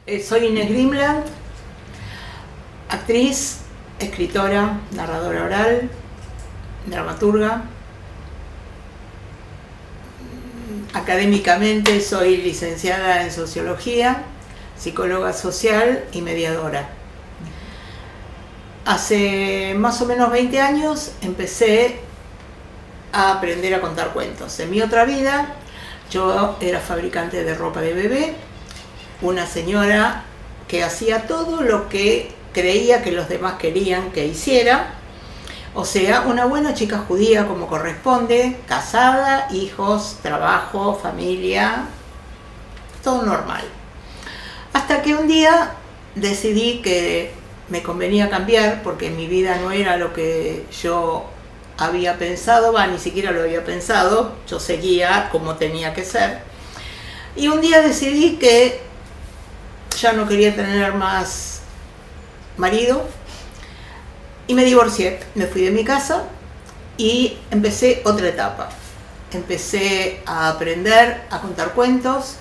Soy Inés Grimland, actriz, escritora, narradora oral, dramaturga. Académicamente soy licenciada en Sociología, psicóloga social y mediadora. Hace más o menos 20 años empecé a aprender a contar cuentos. En mi otra vida yo era fabricante de ropa de bebé, una señora que hacía todo lo que creía que los demás querían que hiciera, o sea, una buena chica judía como corresponde, casada, hijos, trabajo, familia, todo normal. Hasta que un día decidí que me convenía cambiar porque mi vida no era lo que yo había pensado, ni siquiera lo había pensado, yo seguía como tenía que ser. Y un día decidí que ya no quería tener más marido y me divorcié, me fui de mi casa y empecé otra etapa. Empecé a aprender a contar cuentos.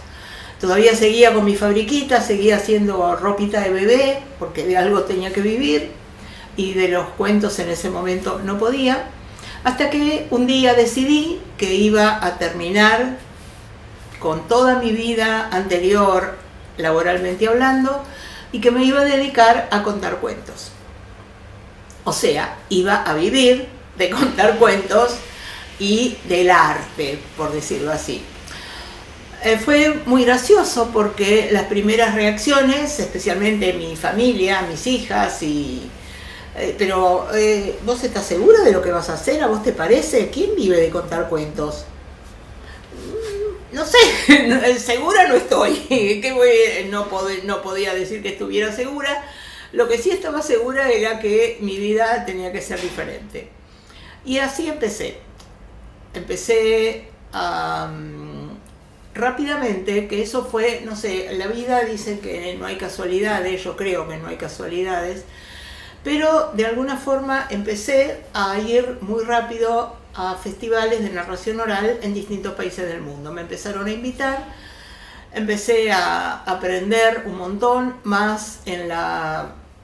Todavía seguía con mi fabriquita, seguía haciendo ropita de bebé, porque de algo tenía que vivir, y de los cuentos en ese momento no podía, hasta que un día decidí que iba a terminar con toda mi vida anterior, laboralmente hablando, y que me iba a dedicar a contar cuentos. O sea, iba a vivir de contar cuentos y del arte, por decirlo así. Fue muy gracioso porque las primeras reacciones, especialmente mi familia, mis hijas, pero ¿vos estás segura de lo que vas a hacer? ¿A vos te parece? ¿Quién vive de contar cuentos? No sé, segura no estoy. No podía decir que estuviera segura. Lo que sí estaba segura era que mi vida tenía que ser diferente. Y así empecé. Empecé rápidamente, que eso fue, no sé, la vida dice que no hay casualidades, yo creo que no hay casualidades, pero de alguna forma empecé a ir muy rápido a festivales de narración oral en distintos países del mundo. Me empezaron a invitar, empecé a aprender un montón más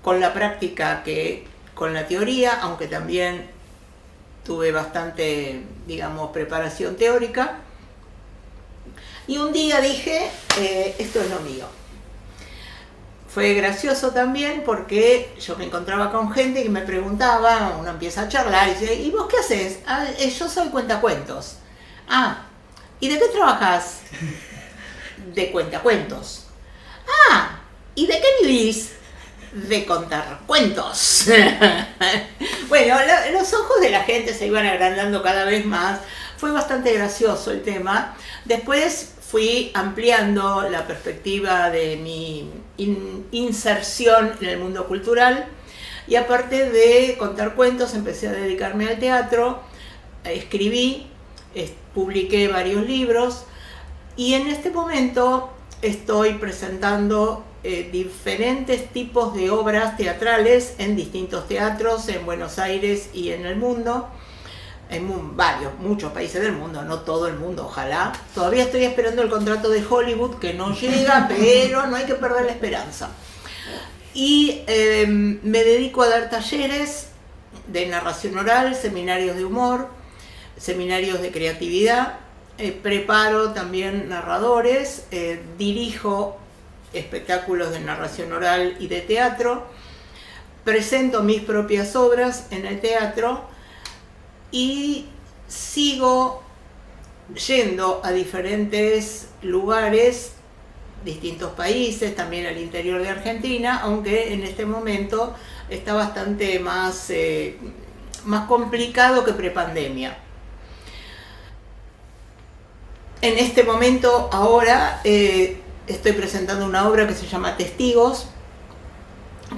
con la práctica que con la teoría, aunque también tuve bastante, digamos, preparación teórica. Y un día dije, esto es lo mío. Fue gracioso también porque yo me encontraba con gente que me preguntaba, uno empieza a charlar y dice, ¿y vos qué haces? Yo soy cuentacuentos. ¿Y de qué trabajas? De cuentacuentos. ¿Y de qué vivís? De contar cuentos. Bueno, los ojos de la gente se iban agrandando cada vez más. Fue bastante gracioso el tema. Después fui ampliando la perspectiva de mi inserción en el mundo cultural y aparte de contar cuentos empecé a dedicarme al teatro, escribí, publiqué varios libros y en este momento estoy presentando diferentes tipos de obras teatrales en distintos teatros en Buenos Aires y en el mundo. En muchos países del mundo, no todo el mundo, ojalá. Todavía estoy esperando el contrato de Hollywood, que no llega, pero no hay que perder la esperanza. Y me dedico a dar talleres de narración oral, seminarios de humor, seminarios de creatividad, preparo también narradores, dirijo espectáculos de narración oral y de teatro, presento mis propias obras en el teatro, y sigo yendo a diferentes lugares, distintos países, también al interior de Argentina, aunque en este momento está bastante más complicado que prepandemia. En este momento, ahora, estoy presentando una obra que se llama Testigos,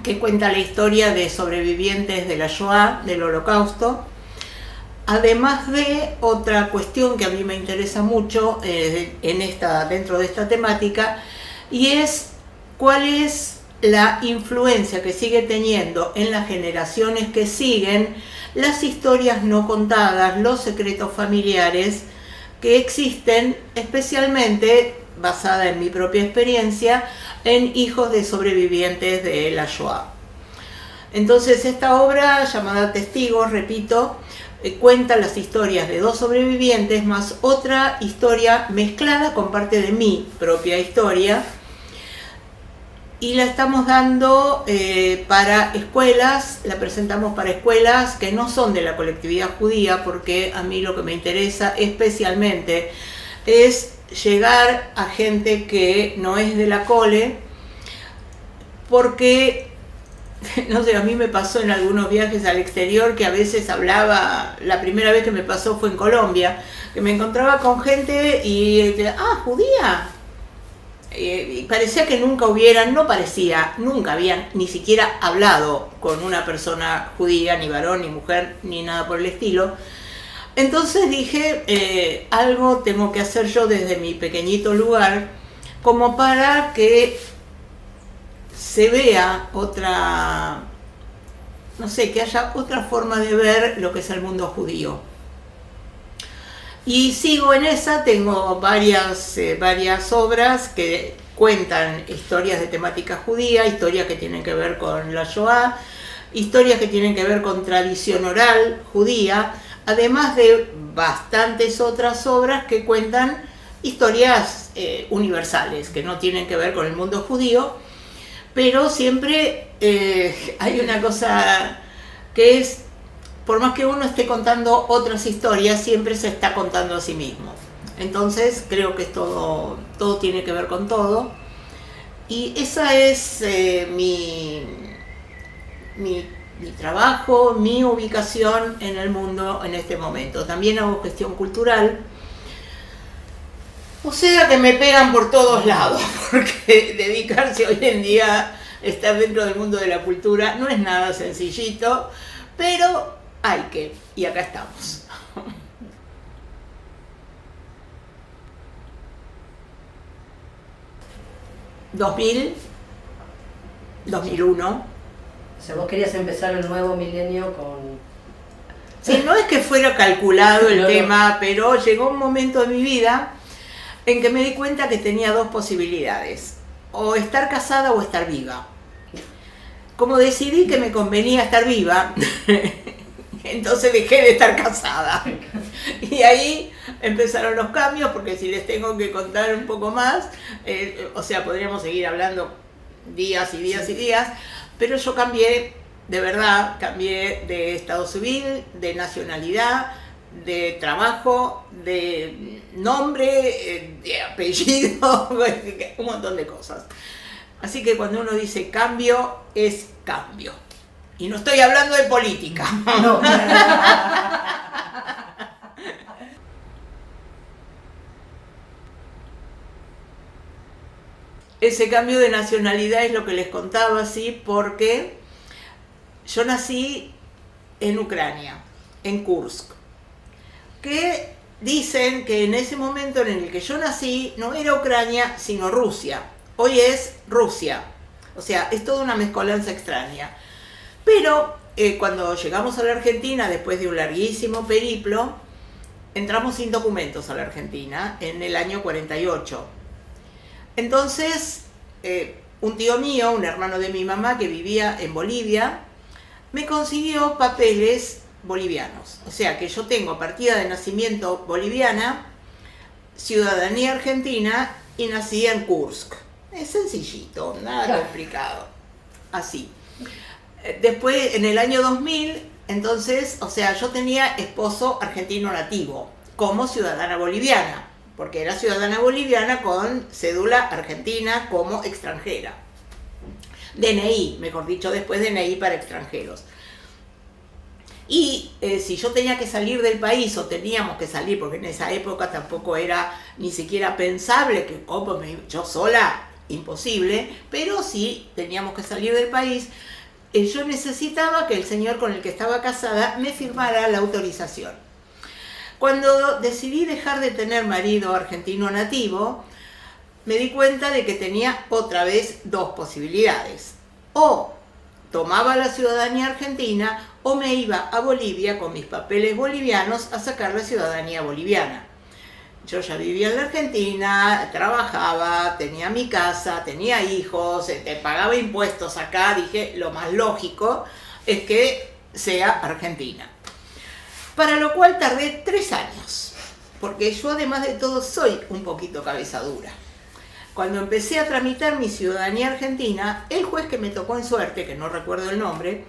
que cuenta la historia de sobrevivientes de la Shoah, del Holocausto. Además de otra cuestión que a mí me interesa mucho dentro de esta temática, y es cuál es la influencia que sigue teniendo en las generaciones que siguen las historias no contadas, los secretos familiares que existen especialmente basada en mi propia experiencia, en hijos de sobrevivientes de la Shoah. Entonces esta obra, llamada Testigos, repito, cuenta las historias de 2 sobrevivientes más otra historia mezclada con parte de mi propia historia, y la estamos dando para escuelas, la presentamos para escuelas que no son de la colectividad judía, porque a mí lo que me interesa especialmente es llegar a gente que no es de la cole, porque, no sé, a mí me pasó en algunos viajes al exterior que a veces hablaba, la primera vez que me pasó fue en Colombia, que me encontraba con gente y, judía. Y parecía que nunca habían ni siquiera hablado con una persona judía, ni varón, ni mujer, ni nada por el estilo. Entonces dije, algo tengo que hacer yo desde mi pequeñito lugar, como para que se vea otra, no sé, que haya otra forma de ver lo que es el mundo judío. Y sigo en esa, tengo varias obras que cuentan historias de temática judía, historias que tienen que ver con la Shoah, historias que tienen que ver con tradición oral judía, además de bastantes otras obras que cuentan historias universales, que no tienen que ver con el mundo judío, pero siempre hay una cosa que es, por más que uno esté contando otras historias, siempre se está contando a sí mismo. Entonces creo que todo tiene que ver con todo. Y esa es mi trabajo, mi ubicación en el mundo en este momento. También hago gestión cultural. O sea que me pegan por todos lados, porque dedicarse hoy en día, estar dentro del mundo de la cultura, no es nada sencillito, pero hay que, y acá estamos. 2000, 2001. O sea, vos querías empezar el nuevo milenio con... Sí, no es que fuera calculado el tema, pero llegó un momento de mi vida en que me di cuenta que tenía 2 posibilidades, o estar casada o estar viva. Como decidí que me convenía estar viva, entonces dejé de estar casada. Y ahí empezaron los cambios, porque si les tengo que contar un poco más, o sea, podríamos seguir hablando días y días y días, pero yo cambié, de verdad, cambié de estado civil, de nacionalidad, de trabajo, de nombre, de apellido, un montón de cosas. Así que cuando uno dice cambio, es cambio. Y no estoy hablando de política. No. Ese cambio de nacionalidad es lo que les contaba, ¿sí? Porque yo nací en Ucrania, en Kursk, que dicen que en ese momento en el que yo nací no era Ucrania, sino Rusia. Hoy es Rusia. O sea, es toda una mezcolanza extraña. Pero cuando llegamos a la Argentina, después de un larguísimo periplo, entramos sin documentos a la Argentina en el año 48. Entonces, un tío mío, un hermano de mi mamá que vivía en Bolivia, me consiguió papeles bolivianos. O sea que yo tengo partida de nacimiento boliviana, ciudadanía argentina y nací en Kursk. Es sencillito, nada complicado. Así. Después, en el año 2000, entonces, o sea, yo tenía esposo argentino nativo como ciudadana boliviana, porque era ciudadana boliviana con cédula argentina como extranjera. DNI, mejor dicho, después DNI para extranjeros. Y si yo tenía que salir del país, o teníamos que salir, porque en esa época tampoco era ni siquiera pensable que yo sola, imposible, pero sí teníamos que salir del país, yo necesitaba que el señor con el que estaba casada me firmara la autorización. Cuando decidí dejar de tener marido argentino nativo, me di cuenta de que tenía otra vez 2 posibilidades. O tomaba la ciudadanía argentina o me iba a Bolivia con mis papeles bolivianos a sacar la ciudadanía boliviana. Yo ya vivía en la Argentina, trabajaba, tenía mi casa, tenía hijos, pagaba impuestos acá. Dije, lo más lógico es que sea argentina. Para lo cual tardé 3 años, porque yo además de todo soy un poquito cabeza dura. Cuando empecé a tramitar mi ciudadanía argentina, el juez que me tocó en suerte, que no recuerdo el nombre,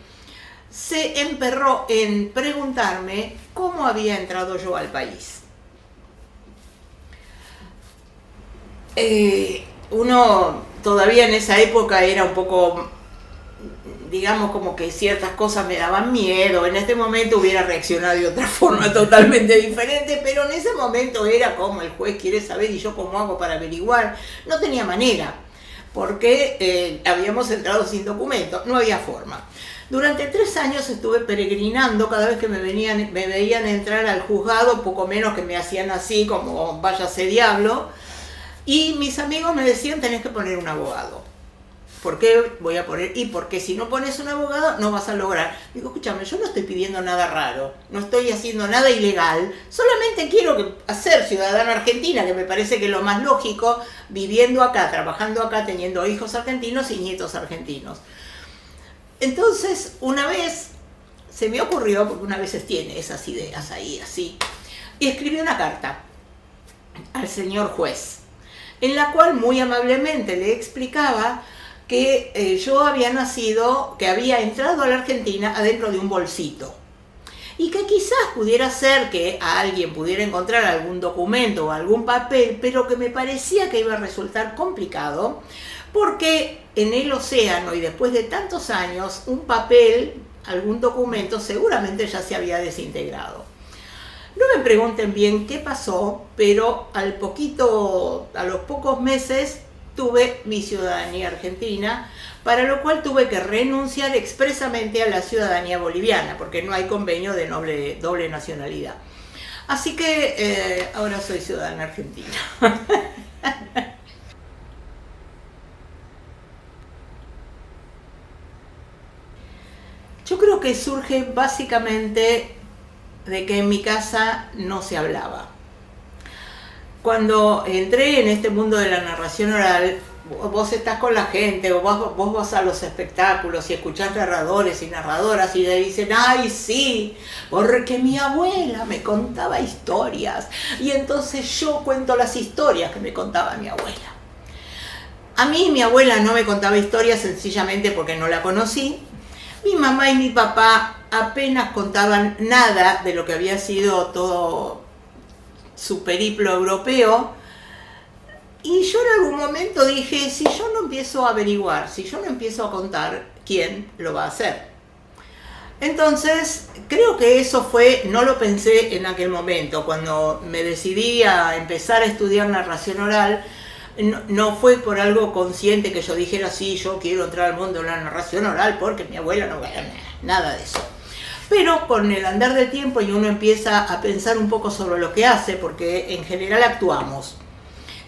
se emperró en preguntarme cómo había entrado yo al país. Uno todavía en esa época era un poco, digamos, como que ciertas cosas me daban miedo. En este momento hubiera reaccionado de otra forma totalmente diferente, pero en ese momento era como el juez quiere saber y yo cómo hago para averiguar. No tenía manera, porque habíamos entrado sin documento, no había forma. Durante 3 años estuve peregrinando, cada vez que me veían entrar al juzgado, poco menos que me hacían así, como váyase diablo, y mis amigos me decían, tenés que poner un abogado. ¿Por qué voy a poner? Y porque si no pones un abogado no vas a lograr. Digo, escúchame, yo no estoy pidiendo nada raro, no estoy haciendo nada ilegal, solamente quiero ser ciudadana argentina, que me parece que es lo más lógico, viviendo acá, trabajando acá, teniendo hijos argentinos y nietos argentinos. Entonces, una vez se me ocurrió, porque una vez tiene esas ideas ahí, así, y escribí una carta al señor juez, en la cual muy amablemente le explicaba que yo había nacido, que había entrado a la Argentina adentro de un bolsito. Y que quizás pudiera ser que a alguien pudiera encontrar algún documento o algún papel, pero que me parecía que iba a resultar complicado, porque en el océano y después de tantos años, un papel, algún documento, seguramente ya se había desintegrado. No me pregunten bien qué pasó, pero a los pocos meses tuve mi ciudadanía argentina, para lo cual tuve que renunciar expresamente a la ciudadanía boliviana, porque no hay convenio de doble nacionalidad. Así que ahora soy ciudadana argentina. Yo creo que surge básicamente de que en mi casa no se hablaba. Cuando entré en este mundo de la narración oral, vos estás con la gente, o vos vas a los espectáculos y escuchás narradores y narradoras y le dicen, ¡ay, sí! Porque mi abuela me contaba historias. Y entonces yo cuento las historias que me contaba mi abuela. A mí mi abuela no me contaba historias sencillamente porque no la conocí. Mi mamá y mi papá apenas contaban nada de lo que había sido todo su periplo europeo. Y yo en algún momento dije, si yo no empiezo a averiguar, si yo no empiezo a contar, ¿quién lo va a hacer? Entonces, creo que eso no lo pensé en aquel momento. Cuando me decidí a empezar a estudiar narración oral, no fue por algo consciente que yo dijera, sí, yo quiero entrar al mundo de la narración oral porque mi abuela no... Nada de eso. Pero con el andar del tiempo y uno empieza a pensar un poco sobre lo que hace, porque en general actuamos.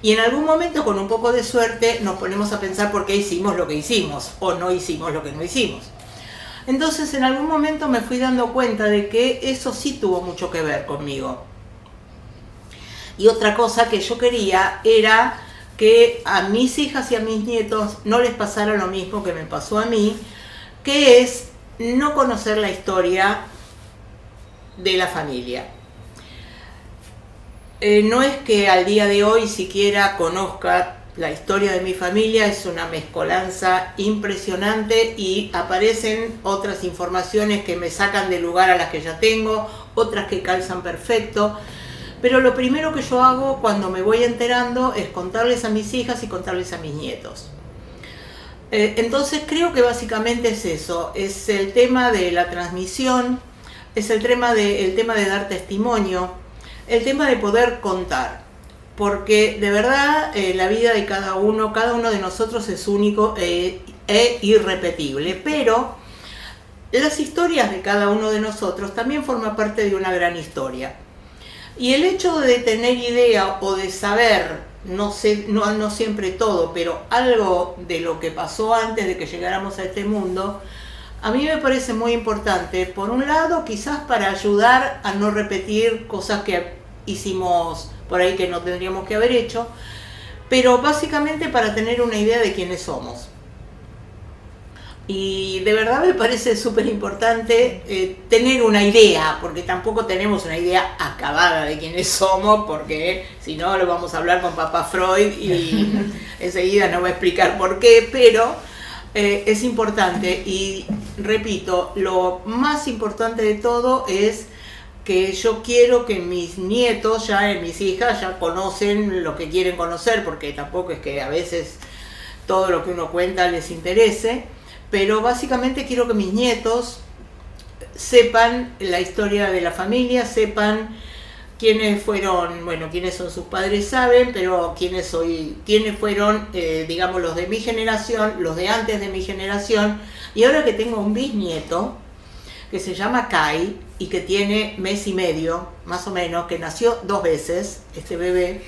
Y en algún momento, con un poco de suerte, nos ponemos a pensar por qué hicimos lo que hicimos o no hicimos lo que no hicimos. Entonces, en algún momento me fui dando cuenta de que eso sí tuvo mucho que ver conmigo. Y otra cosa que yo quería era que a mis hijas y a mis nietos no les pasara lo mismo que me pasó a mí, que es no conocer la historia de la familia. No es que al día de hoy siquiera conozca la historia de mi familia, es una mezcolanza impresionante y aparecen otras informaciones que me sacan del lugar a las que ya tengo, otras que calzan perfecto. Pero lo primero que yo hago cuando me voy enterando es contarles a mis hijas y contarles a mis nietos. Entonces creo que básicamente es eso, es el tema de la transmisión, es el tema de dar testimonio, el tema de poder contar, porque de verdad la vida de cada uno de nosotros es único e irrepetible, pero las historias de cada uno de nosotros también forman parte de una gran historia. Y el hecho de tener idea o de saber, no siempre todo, pero algo de lo que pasó antes de que llegáramos a este mundo, a mí me parece muy importante. Por un lado, quizás para ayudar a no repetir cosas que hicimos por ahí que no tendríamos que haber hecho, pero básicamente para tener una idea de quiénes somos. Y de verdad me parece súper importante tener una idea, porque tampoco tenemos una idea acabada de quiénes somos, porque si no lo vamos a hablar con papá Freud y enseguida nos va a explicar por qué, pero es importante. Y repito, lo más importante de todo es que yo quiero que mis nietos, mis hijas, ya conocen lo que quieren conocer, porque tampoco es que a veces todo lo que uno cuenta les interese, pero básicamente quiero que mis nietos sepan la historia de la familia, sepan quiénes fueron, bueno, quiénes son sus padres saben, pero quiénes fueron, digamos, los de mi generación, los de antes de mi generación, y ahora que tengo un bisnieto, que se llama Kai, y que tiene mes y medio, más o menos, que nació 2 veces, este bebé.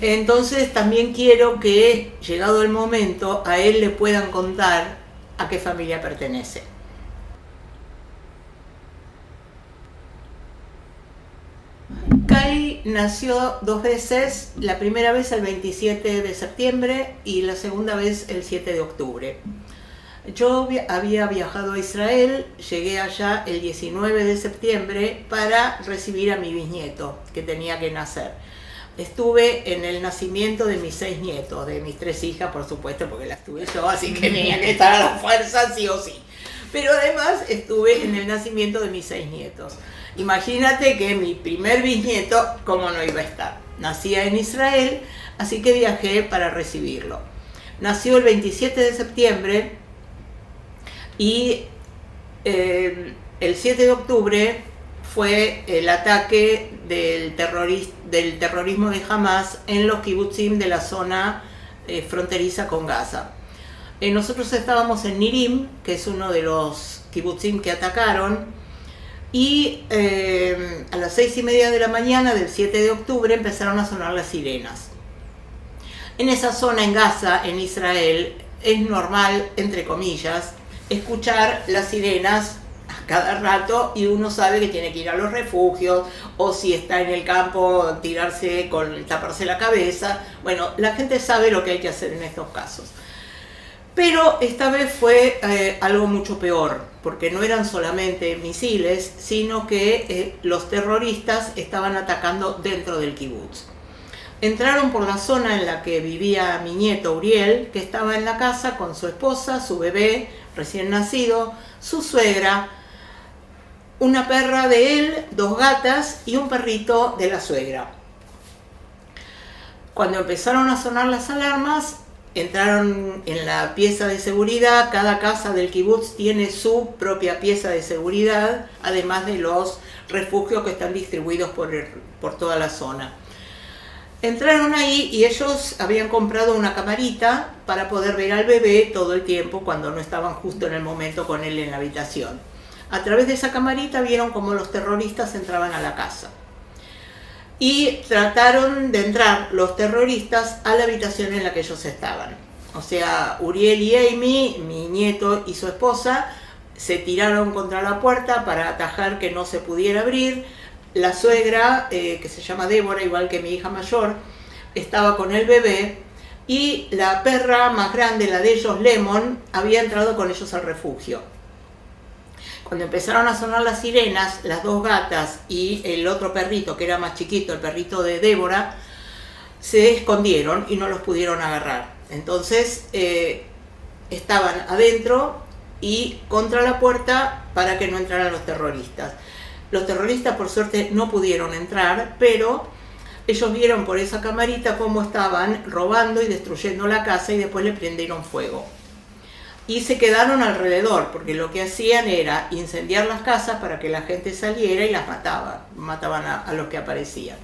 Entonces también quiero que, llegado el momento, a él le puedan contar a qué familia pertenece. Kai nació 2 veces, la primera vez el 27 de septiembre y la segunda vez el 7 de octubre. Yo había viajado a Israel, llegué allá el 19 de septiembre para recibir a mi bisnieto, que tenía que nacer. Estuve en el nacimiento de mis 6 nietos, de mis 3 hijas, por supuesto, porque las tuve yo, así que tenía que estar a la fuerza, sí o sí. Pero además estuve en el nacimiento de mis 6 nietos. Imagínate que mi primer bisnieto, ¿cómo no iba a estar? Nacía en Israel, así que viajé para recibirlo. Nació el 27 de septiembre y el 7 de octubre fue el ataque del terrorismo de Hamas en los kibutzim de la zona fronteriza con Gaza. Nosotros estábamos en Nirim, que es uno de los kibutzim que atacaron, y a las 6:30 de la mañana del 7 de octubre empezaron a sonar las sirenas. En esa zona en Gaza, en Israel, es normal, entre comillas, escuchar las sirenas a cada rato y uno sabe que tiene que ir a los refugios o si está en el campo taparse la cabeza. Bueno, la gente sabe lo que hay que hacer en estos casos. Pero esta vez fue algo mucho peor, porque no eran solamente misiles, sino que los terroristas estaban atacando dentro del kibutz. Entraron por la zona en la que vivía mi nieto Uriel, que estaba en la casa con su esposa, su bebé recién nacido, su suegra, una perra de él, 2 gatas y un perrito de la suegra. Cuando empezaron a sonar las alarmas, entraron en la pieza de seguridad. Cada casa del kibutz tiene su propia pieza de seguridad, además de los refugios que están distribuidos por toda la zona. Entraron ahí y ellos habían comprado una camarita para poder ver al bebé todo el tiempo cuando no estaban justo en el momento con él en la habitación. A través de esa camarita vieron cómo los terroristas entraban a la casa. Y trataron de entrar los terroristas a la habitación en la que ellos estaban. O sea, Uriel y Amy, mi nieto y su esposa, se tiraron contra la puerta para atajar que no se pudiera abrir. La suegra, que se llama Débora, igual que mi hija mayor, estaba con el bebé y la perra más grande, la de ellos, Lemon, había entrado con ellos al refugio. Cuando empezaron a sonar las sirenas, las 2 gatas y el otro perrito, que era más chiquito, el perrito de Débora, se escondieron y no los pudieron agarrar. Entonces estaban adentro y contra la puerta para que no entraran los terroristas. Los terroristas, por suerte, no pudieron entrar, pero ellos vieron por esa camarita cómo estaban robando y destruyendo la casa y después le prendieron fuego. Y se quedaron alrededor, porque lo que hacían era incendiar las casas para que la gente saliera y las mataban a los que aparecían.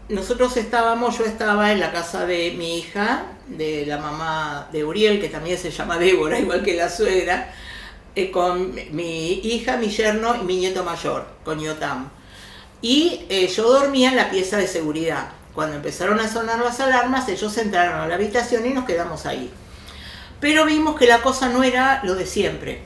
Yo estaba en la casa de mi hija, de la mamá de Uriel, que también se llama Débora, igual que la suegra, con mi hija, mi yerno y mi nieto mayor, con Yotam. Y yo dormía en la pieza de seguridad. Cuando empezaron a sonar las alarmas, ellos entraron a la habitación y nos quedamos ahí. Pero vimos que la cosa no era lo de siempre.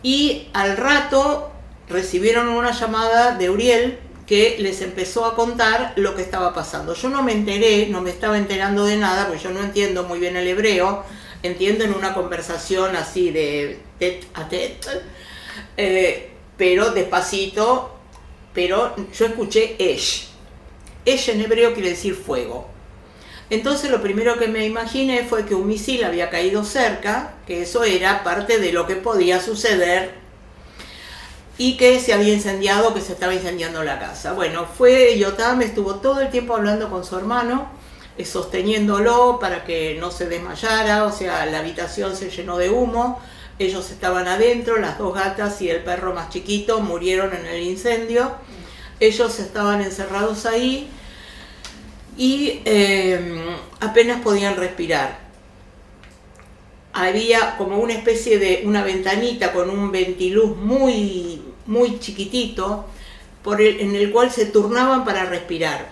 Y al rato recibieron una llamada de Uriel que les empezó a contar lo que estaba pasando. Yo no me enteré, no me estaba enterando de nada, porque yo no entiendo muy bien el hebreo, entiendo en una conversación así de tete a tete, pero despacito, pero yo escuché Esh. Esh en hebreo quiere decir fuego. Entonces lo primero que me imaginé fue que un misil había caído cerca, que eso era parte de lo que podía suceder y que se había incendiado, que se estaba incendiando la casa. Bueno, Yotam estuvo todo el tiempo hablando con su hermano, sosteniéndolo para que no se desmayara, o sea, la habitación se llenó de humo, ellos estaban adentro, las 2 gatas y el perro más chiquito murieron en el incendio, ellos estaban encerrados ahí y apenas podían respirar. Había como una especie de una ventanita con un ventiluz muy chiquitito en el cual se turnaban para respirar.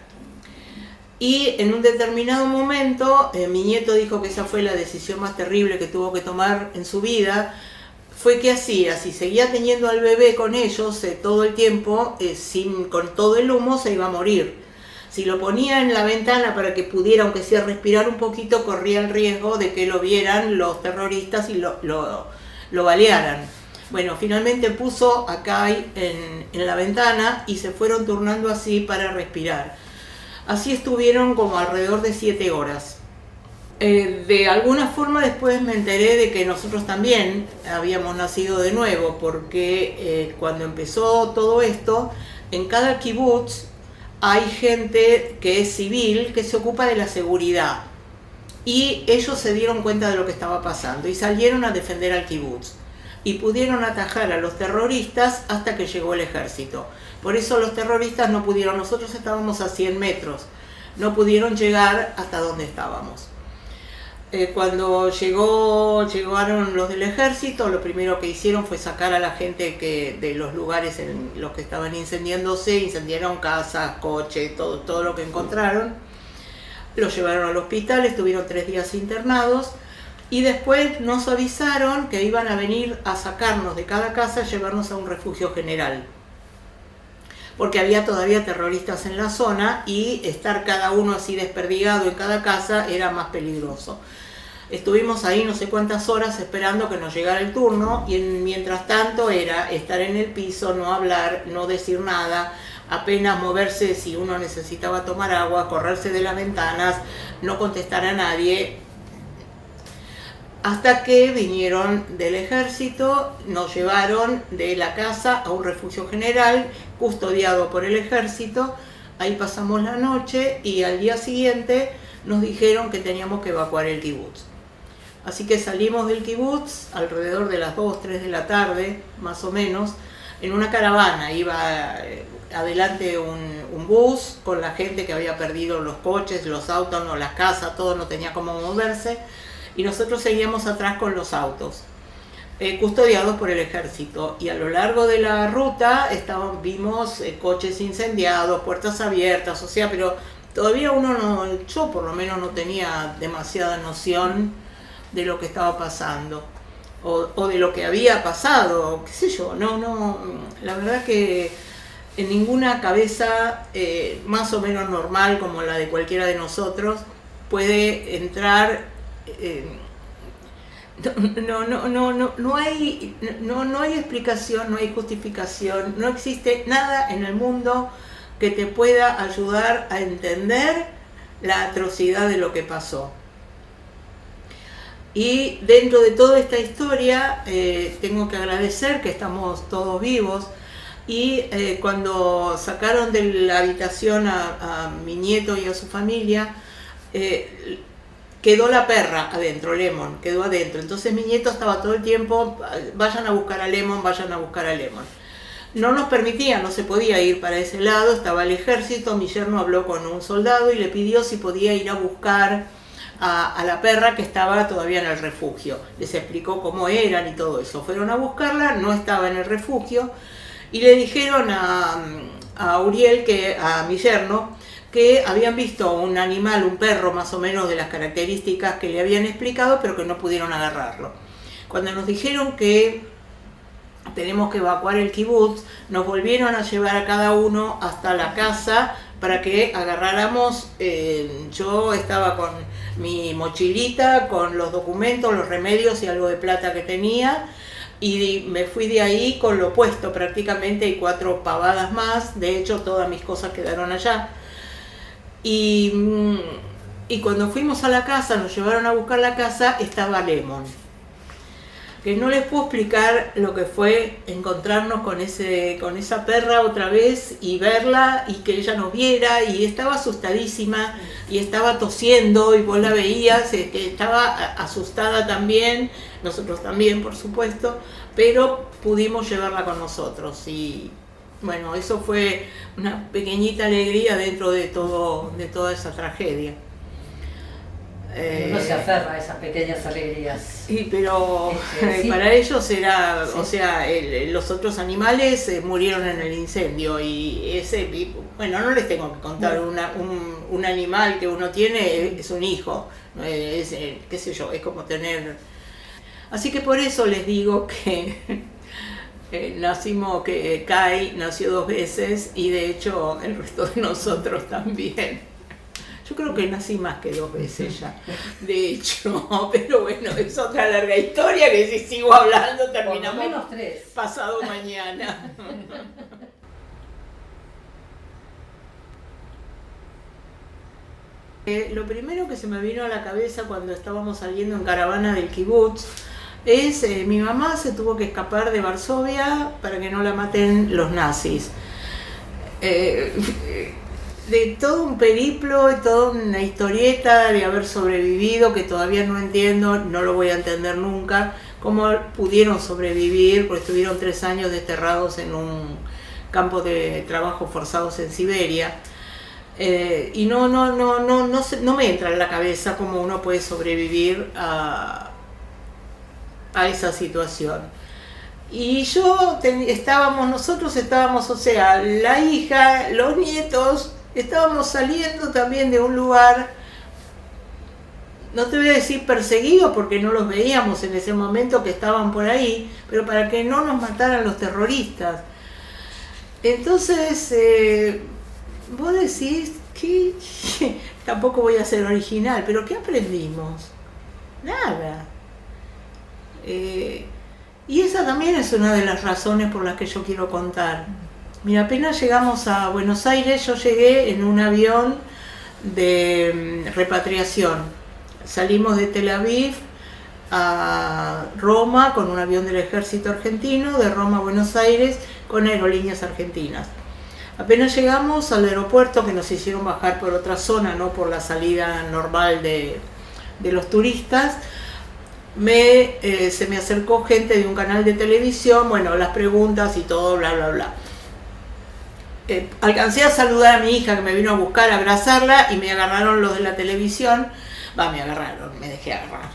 Y en un determinado momento, mi nieto dijo que esa fue la decisión más terrible que tuvo que tomar en su vida. Fue que hacía, si seguía teniendo al bebé con ellos todo el tiempo, con todo el humo, se iba a morir. Si lo ponía en la ventana para que pudiera, aunque sea respirar un poquito, corría el riesgo de que lo vieran los terroristas y lo balearan. Bueno, finalmente puso a Kai en la ventana y se fueron turnando así para respirar. Así estuvieron como alrededor de 7 horas. De alguna forma después me enteré de que nosotros también habíamos nacido de nuevo, porque cuando empezó todo esto, en cada kibutz hay gente que es civil que se ocupa de la seguridad. Y ellos se dieron cuenta de lo que estaba pasando y salieron a defender al kibutz. Y pudieron atajar a los terroristas hasta que llegó el ejército. Por eso los terroristas no pudieron, nosotros estábamos a 100 metros, no pudieron llegar hasta donde estábamos. Cuando llegaron los del ejército, lo primero que hicieron fue sacar a la gente de los lugares en los que estaban incendiándose, incendiaron casas, coches, todo lo que encontraron. Los llevaron al hospital, estuvieron 3 días internados y después nos avisaron que iban a venir a sacarnos de cada casa y llevarnos a un refugio general. Porque había todavía terroristas en la zona y estar cada uno así desperdigado en cada casa era más peligroso. Estuvimos ahí no sé cuántas horas esperando que nos llegara el turno y mientras tanto era estar en el piso, no hablar, no decir nada, apenas moverse si uno necesitaba tomar agua, correrse de las ventanas, no contestar a nadie. Hasta que vinieron del ejército, nos llevaron de la casa a un refugio general custodiado por el ejército. Ahí pasamos la noche y al día siguiente nos dijeron que teníamos que evacuar el kibutz. Así que salimos del kibutz alrededor de las 2, 3 de la tarde, más o menos, en una caravana. Iba adelante un bus con la gente que había perdido los coches, los autos, no, las casas, todo, no tenía cómo moverse. Y nosotros seguíamos atrás con los autos, custodiados por el ejército. Y a lo largo de la ruta vimos coches incendiados, puertas abiertas, o sea, pero todavía yo por lo menos no tenía demasiada noción de lo que estaba pasando, o de lo que había pasado, qué sé yo, la verdad que en ninguna cabeza más o menos normal como la de cualquiera de nosotros puede entrar. No hay explicación, no hay justificación, no existe nada en el mundo que te pueda ayudar a entender la atrocidad de lo que pasó. Y dentro de toda esta historia tengo que agradecer que estamos todos vivos y cuando sacaron de la habitación a mi nieto y a su familia, quedó la perra adentro, Lemon, quedó adentro. Entonces mi nieto estaba todo el tiempo, vayan a buscar a Lemon, vayan a buscar a Lemon. No nos permitía, no se podía ir para ese lado, estaba el ejército. Mi yerno habló con un soldado y le pidió si podía ir a buscar a la perra que estaba todavía en el refugio. Les explicó cómo eran y todo eso. Fueron a buscarla, no estaba en el refugio y le dijeron a Uriel, a mi yerno, que habían visto un animal, un perro más o menos de las características que le habían explicado, pero que no pudieron agarrarlo. Cuando nos dijeron que tenemos que evacuar el kibutz, nos volvieron a llevar a cada uno hasta la casa para que agarráramos, yo estaba con mi mochilita, con los documentos, los remedios y algo de plata que tenía, y me fui de ahí con lo puesto prácticamente y 4 pavadas más. De hecho todas mis cosas quedaron allá. Y cuando fuimos a la casa, nos llevaron a buscar la casa, estaba Lemon. Que no les puedo explicar lo que fue encontrarnos con esa perra otra vez y verla y que ella nos viera, y estaba asustadísima y estaba tosiendo y vos la veías, que estaba asustada también, nosotros también por supuesto, pero pudimos llevarla con nosotros y bueno, eso fue una pequeñita alegría dentro de toda esa tragedia. Uno se aferra a esas pequeñas alegrías. Sí, pero sí. Para ellos era, Sí. o sea, los otros animales murieron en el incendio y bueno, no les tengo que contar, un animal que uno tiene es un hijo, qué sé yo, es como tener... Así que por eso les digo que que Kai nació 2 veces y de hecho el resto de nosotros también. Yo creo que nací más que 2 veces ya, de hecho, pero bueno, es otra larga historia que si sigo hablando terminamos por lo menos 3. pasado mañana. Lo primero que se me vino a la cabeza cuando estábamos saliendo en caravana del kibutz es mi mamá se tuvo que escapar de Varsovia para que no la maten los nazis. De todo un periplo, de toda una historieta de haber sobrevivido que todavía no entiendo, no lo voy a entender nunca, cómo pudieron sobrevivir, porque estuvieron 3 años desterrados en un campo de trabajo forzados en Siberia. Y no me entra en la cabeza cómo uno puede sobrevivir a esa situación. Y nosotros estábamos, o sea, la hija, los nietos, estábamos saliendo también de un lugar, no te voy a decir perseguidos porque no los veíamos en ese momento que estaban por ahí, pero para que no nos mataran los terroristas. Entonces, vos decís que tampoco voy a ser original, pero ¿qué aprendimos? Nada. Y esa también es una de las razones por las que yo quiero contar. Mira, apenas llegamos a Buenos Aires, yo llegué en un avión de repatriación. Salimos de Tel Aviv a Roma con un avión del ejército argentino, de Roma a Buenos Aires con Aerolíneas Argentinas. Apenas llegamos al aeropuerto, que nos hicieron bajar por otra zona, no por la salida normal de los turistas, se me acercó gente de un canal de televisión, bueno, las preguntas y todo, bla, bla, bla. Alcancé a saludar a mi hija que me vino a buscar, a abrazarla, y me agarraron los de la televisión. Me dejé agarrar.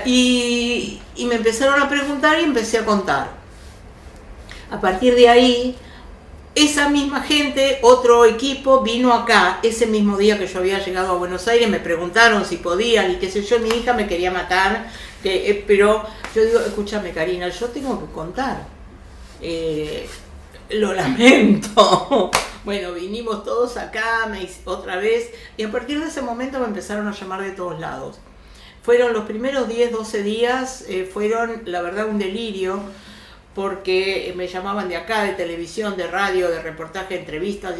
Y me empezaron a preguntar y empecé a contar. A partir de ahí, esa misma gente, otro equipo, vino acá ese mismo día que yo había llegado a Buenos Aires, me preguntaron si podían y qué sé yo, mi hija me quería matar, pero yo digo, escúchame Karina, yo tengo que contar. Lo lamento. Bueno, vinimos todos acá otra vez y a partir de ese momento me empezaron a llamar de todos lados. Fueron los primeros 10, 12 días, fueron la verdad un delirio, porque me llamaban de acá, de televisión, de radio, de reportaje, entrevistas,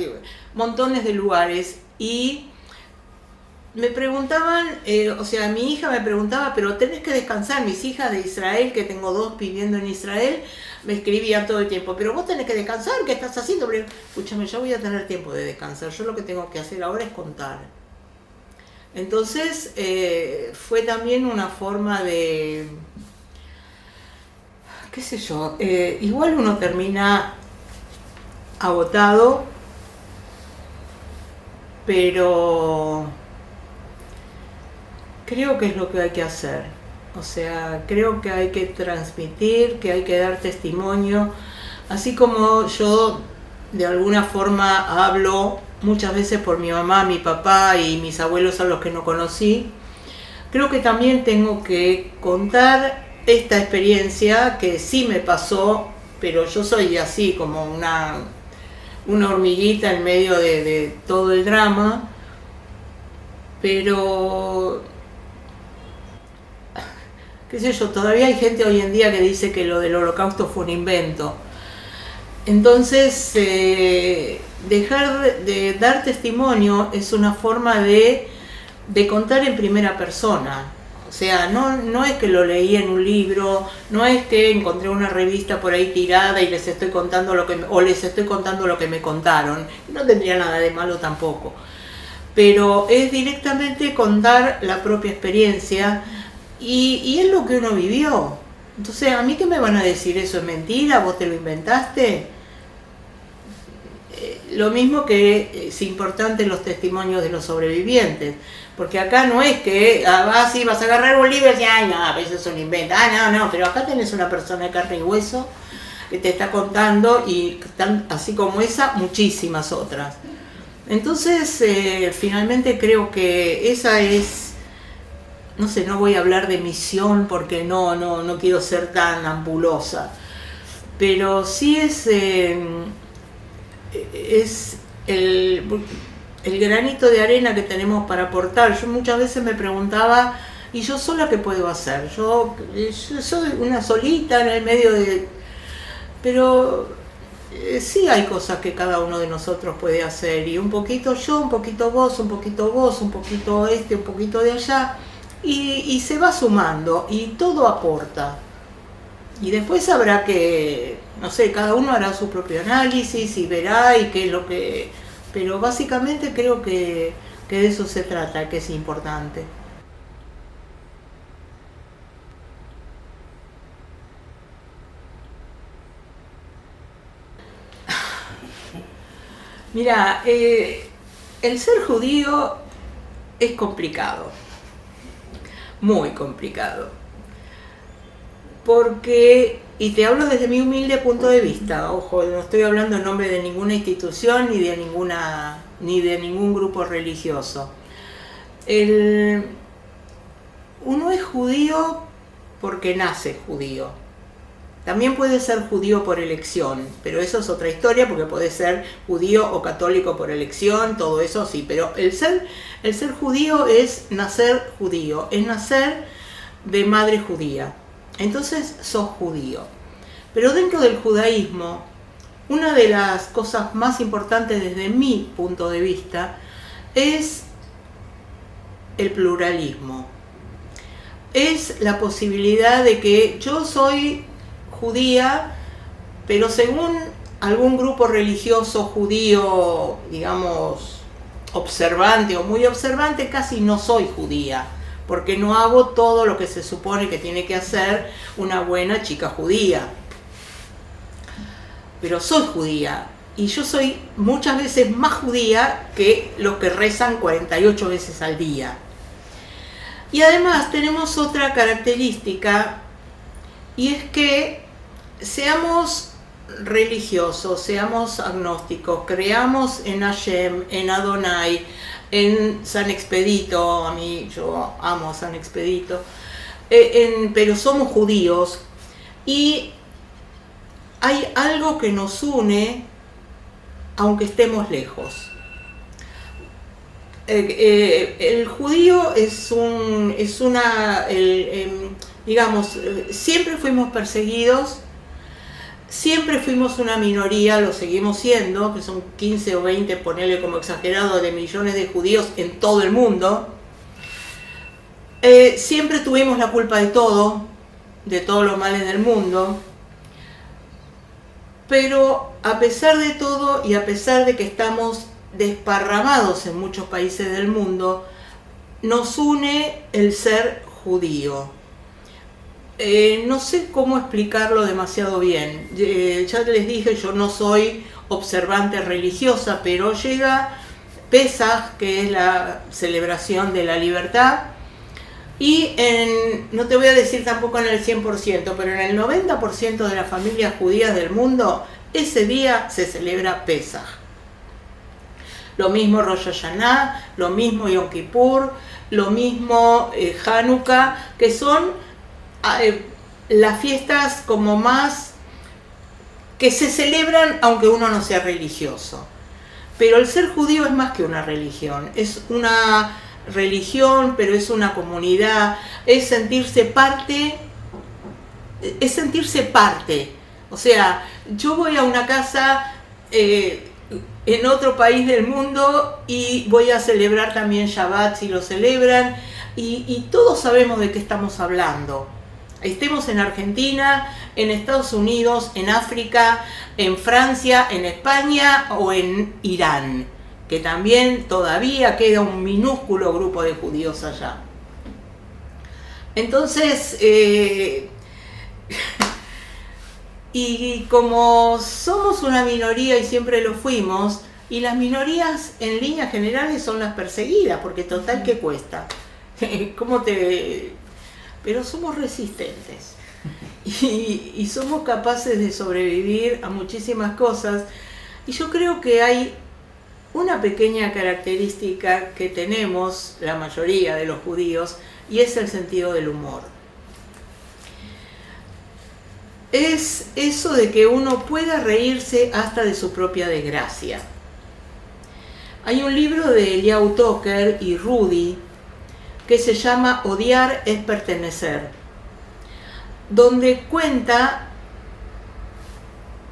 montones de lugares, y me preguntaban, o sea, mi hija me preguntaba, pero tenés que descansar. Mis hijas de Israel, que tengo 2 viviendo en Israel, me escribían todo el tiempo, pero vos tenés que descansar, ¿qué estás haciendo? Pero, escúchame, yo voy a tener tiempo de descansar, yo lo que tengo que hacer ahora es contar. Entonces, fue también una forma de, qué sé yo, igual uno termina agotado, pero creo que es lo que hay que hacer. O sea, creo que hay que transmitir, que hay que dar testimonio, así como yo de alguna forma hablo muchas veces por mi mamá, mi papá y mis abuelos a los que no conocí. Creo que también tengo que contar esta experiencia que sí me pasó, pero yo soy así como una hormiguita en medio de todo el drama, pero qué sé yo, todavía hay gente hoy en día que dice que lo del Holocausto fue un invento. Entonces, dejar de dar testimonio es una forma de contar en primera persona. O sea, no es que lo leí en un libro, no es que encontré una revista por ahí tirada y les estoy contando lo que me contaron. No tendría nada de malo tampoco. Pero es directamente contar la propia experiencia y es lo que uno vivió. Entonces, ¿a mí qué me van a decir? ¿Eso es mentira? ¿Vos te lo inventaste? Lo mismo que es importante los testimonios de los sobrevivientes, porque acá no es que sí, vas a agarrar un libro y decís, ay no, eso es un invento, no, pero acá tenés una persona de carne y hueso que te está contando, y están, así como esa, muchísimas otras. Entonces, finalmente creo que esa es, no sé, no voy a hablar de misión porque no quiero ser tan ambulosa, pero sí es el granito de arena que tenemos para aportar. Yo muchas veces me preguntaba, ¿y yo sola qué puedo hacer? Yo soy una solita en el medio de... Pero sí hay cosas que cada uno de nosotros puede hacer, y un poquito yo, un poquito vos, un poquito vos, un poquito un poquito de allá, y se va sumando, y todo aporta. Y después habrá que, no sé, cada uno hará su propio análisis y verá y qué es lo que... Pero básicamente creo que de eso se trata, que es importante. Mira, el ser judío es complicado, muy complicado. Porque, y te hablo desde mi humilde punto de vista, ojo, no estoy hablando en nombre de ninguna institución ni de ningún grupo religioso. Uno es judío porque nace judío. También puede ser judío por elección, pero eso es otra historia, porque puede ser judío o católico por elección, todo eso sí, pero el ser judío es nacer judío, es nacer de madre judía. Entonces sos judío. Pero dentro del judaísmo, una de las cosas más importantes desde mi punto de vista es el pluralismo. Es la posibilidad de que yo soy judía, pero según algún grupo religioso judío, digamos, observante o muy observante, casi no soy judía, porque no hago todo lo que se supone que tiene que hacer una buena chica judía. Pero soy judía, y yo soy muchas veces más judía que los que rezan 48 veces al día. Y además tenemos otra característica, y es que seamos religiosos, seamos agnósticos, creamos en Hashem, en Adonai, en San Expedito, yo amo a San Expedito, pero somos judíos, y hay algo que nos une aunque estemos lejos. El judío digamos, siempre fuimos perseguidos, siempre fuimos una minoría, lo seguimos siendo, que son 15 o 20, ponele como exagerado, de millones de judíos en todo el mundo. Siempre tuvimos la culpa de todos los males del mundo. Pero a pesar de todo, y a pesar de que estamos desparramados en muchos países del mundo, nos une el ser judío. No sé cómo explicarlo demasiado bien. Ya les dije, yo no soy observante religiosa, pero llega Pesaj, que es la celebración de la libertad, y no te voy a decir tampoco en el 100%, pero en el 90% de las familias judías del mundo, ese día se celebra Pesaj. Lo mismo Rosh Hashanah, lo mismo Yom Kippur, lo mismo Hanukkah, que son las fiestas como más que se celebran aunque uno no sea religioso. Pero el ser judío es más que una religión, es una religión, pero es una comunidad, es sentirse parte. O sea, yo voy a una casa en otro país del mundo y voy a celebrar también Shabbat si lo celebran, y todos sabemos de qué estamos hablando. Estemos en Argentina, en Estados Unidos, en África, en Francia, en España o en Irán, que también todavía queda un minúsculo grupo de judíos allá. Entonces, y como somos una minoría y siempre lo fuimos, y las minorías en líneas generales son las perseguidas, porque total, ¿qué cuesta? Pero somos resistentes y somos capaces de sobrevivir a muchísimas cosas, y yo creo que hay una pequeña característica que tenemos la mayoría de los judíos, y es el sentido del humor. Es eso de que uno pueda reírse hasta de su propia desgracia. Hay un libro de Eliyahu Toker y Rudy que se llama Odiar es pertenecer, donde cuenta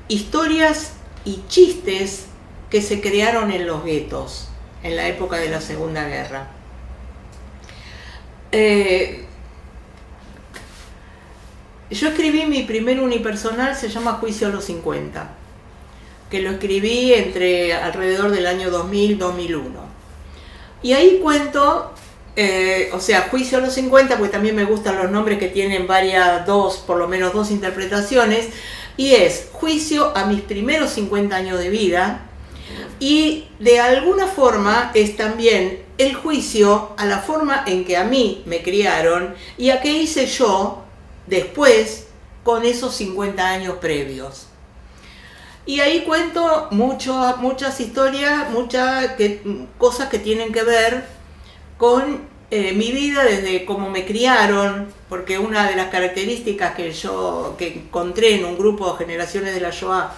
historias y chistes que se crearon en los guetos en la época de la Segunda Guerra. Yo escribí mi primer unipersonal, se llama Juicio a los 50, que lo escribí alrededor del año 2000-2001. Y ahí cuento, Juicio a los 50, porque también me gustan los nombres que tienen por lo menos dos interpretaciones, y es juicio a mis primeros 50 años de vida, y de alguna forma es también el juicio a la forma en que a mí me criaron y a qué hice yo después con esos 50 años previos. Y ahí cuento muchas historias, cosas que tienen que ver con mi vida desde cómo me criaron, porque una de las características que encontré en un grupo de generaciones de la Shoah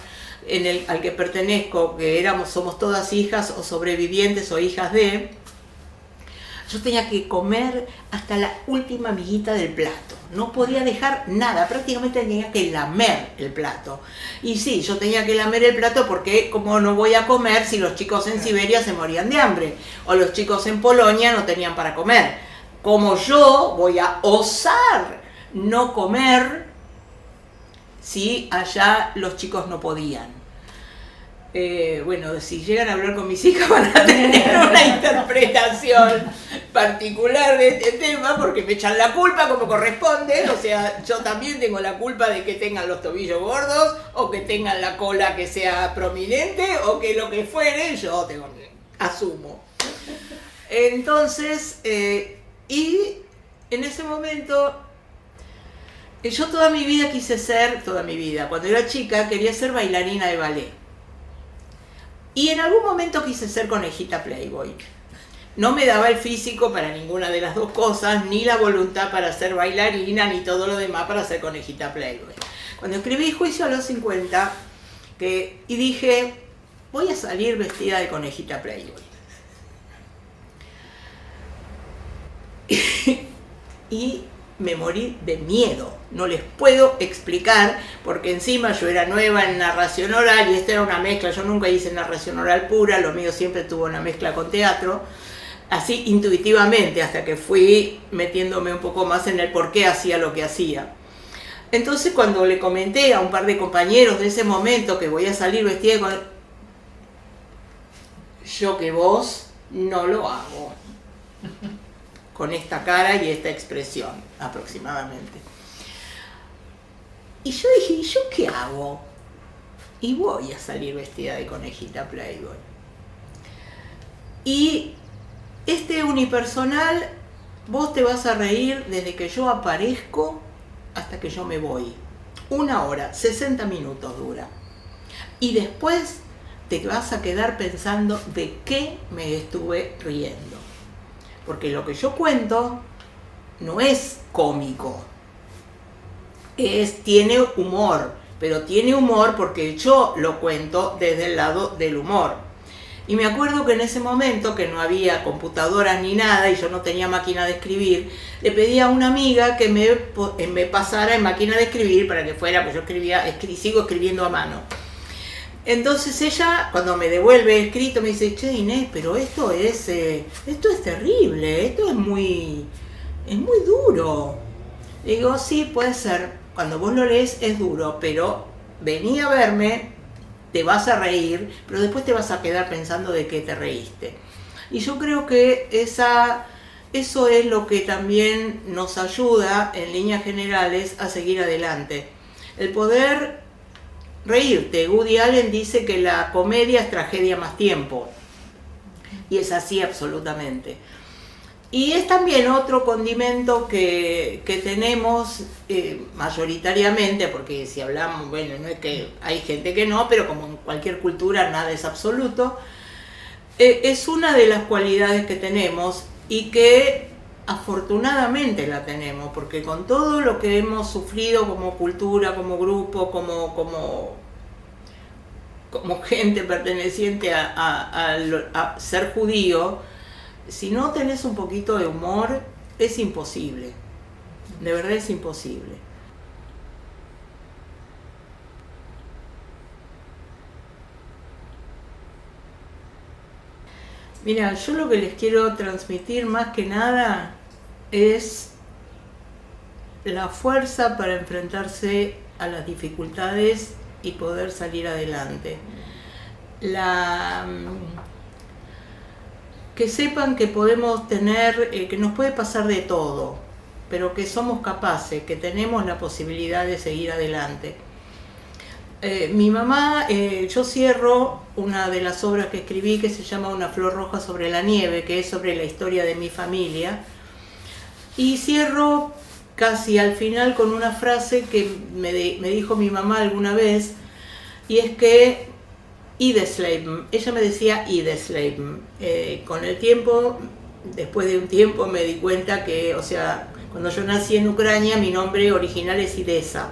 al que pertenezco, que somos todas hijas o sobrevivientes o hijas de, yo tenía que comer hasta la última miguita del plato. No podía dejar nada, prácticamente tenía que lamer el plato. Y sí, yo tenía que lamer el plato porque como no voy a comer si los chicos en Siberia se morían de hambre, o los chicos en Polonia no tenían para comer. Como yo voy a osar no comer si allá los chicos no podían. Si llegan a hablar con mis hijas van a tener una interpretación particular de este tema, porque me echan la culpa como corresponde. O sea, yo también tengo la culpa de que tengan los tobillos gordos, o que tengan la cola que sea prominente, o que lo que fuere, asumo. Entonces, y en ese momento, yo toda mi vida, cuando era chica, quería ser bailarina de ballet. Y en algún momento quise ser conejita Playboy. No me daba el físico para ninguna de las dos cosas, ni la voluntad para ser bailarina, ni todo lo demás para ser conejita Playboy. Cuando escribí Juicio a los 50, y dije, voy a salir vestida de conejita Playboy. Y me morí de miedo, no les puedo explicar, porque encima yo era nueva en narración oral y esta era una mezcla. Yo nunca hice narración oral pura, lo mío siempre tuvo una mezcla con teatro, así intuitivamente, hasta que fui metiéndome un poco más en el por qué hacía lo que hacía. Entonces, cuando le comenté a un par de compañeros de ese momento que voy a salir vestida con... Yo que vos no lo hago con esta cara y esta expresión, aproximadamente. Y yo dije, ¿y yo qué hago? Y voy a salir vestida de conejita Playboy. Y este unipersonal, vos te vas a reír desde que yo aparezco hasta que yo me voy. 1 hora, 60 minutos dura. Y después te vas a quedar pensando de qué me estuve riendo. Porque lo que yo cuento no es cómico, tiene humor, pero tiene humor porque yo lo cuento desde el lado del humor. Y me acuerdo que en ese momento, que no había computadoras ni nada y yo no tenía máquina de escribir, le pedí a una amiga que me pasara en máquina de escribir para que fuera, pues yo sigo escribiendo a mano. Entonces ella, cuando me devuelve escrito, me dice, che Inés, pero esto es terrible, esto es muy duro. Le digo, sí, puede ser, cuando vos lo lees es duro, pero vení a verme, te vas a reír, pero después te vas a quedar pensando de qué te reíste. Y yo creo que eso es lo que también nos ayuda, en líneas generales, a seguir adelante. El poder reírte. Woody Allen dice que la comedia es tragedia más tiempo. Y es así absolutamente. Y es también otro condimento que tenemos mayoritariamente, porque si hablamos, bueno, no es que hay gente que no, pero como en cualquier cultura nada es absoluto, es una de las cualidades que tenemos y que afortunadamente la tenemos, porque con todo lo que hemos sufrido como cultura, como grupo, como gente perteneciente a ser judío, si no tenés un poquito de humor, es imposible. De verdad es imposible. Mira, yo lo que les quiero transmitir más que nada es la fuerza para enfrentarse a las dificultades y poder salir adelante. Que sepan que podemos tener, que nos puede pasar de todo, pero que somos capaces, que tenemos la posibilidad de seguir adelante. Mi mamá, yo cierro una de las obras que escribí que se llama Una flor roja sobre la nieve, que es sobre la historia de mi familia, y cierro casi al final con una frase que me dijo mi mamá alguna vez, y es que Idesleim, ella me decía Idesleim. Con el tiempo, después de un tiempo me di cuenta que, o sea, cuando yo nací en Ucrania, mi nombre original es Idesa.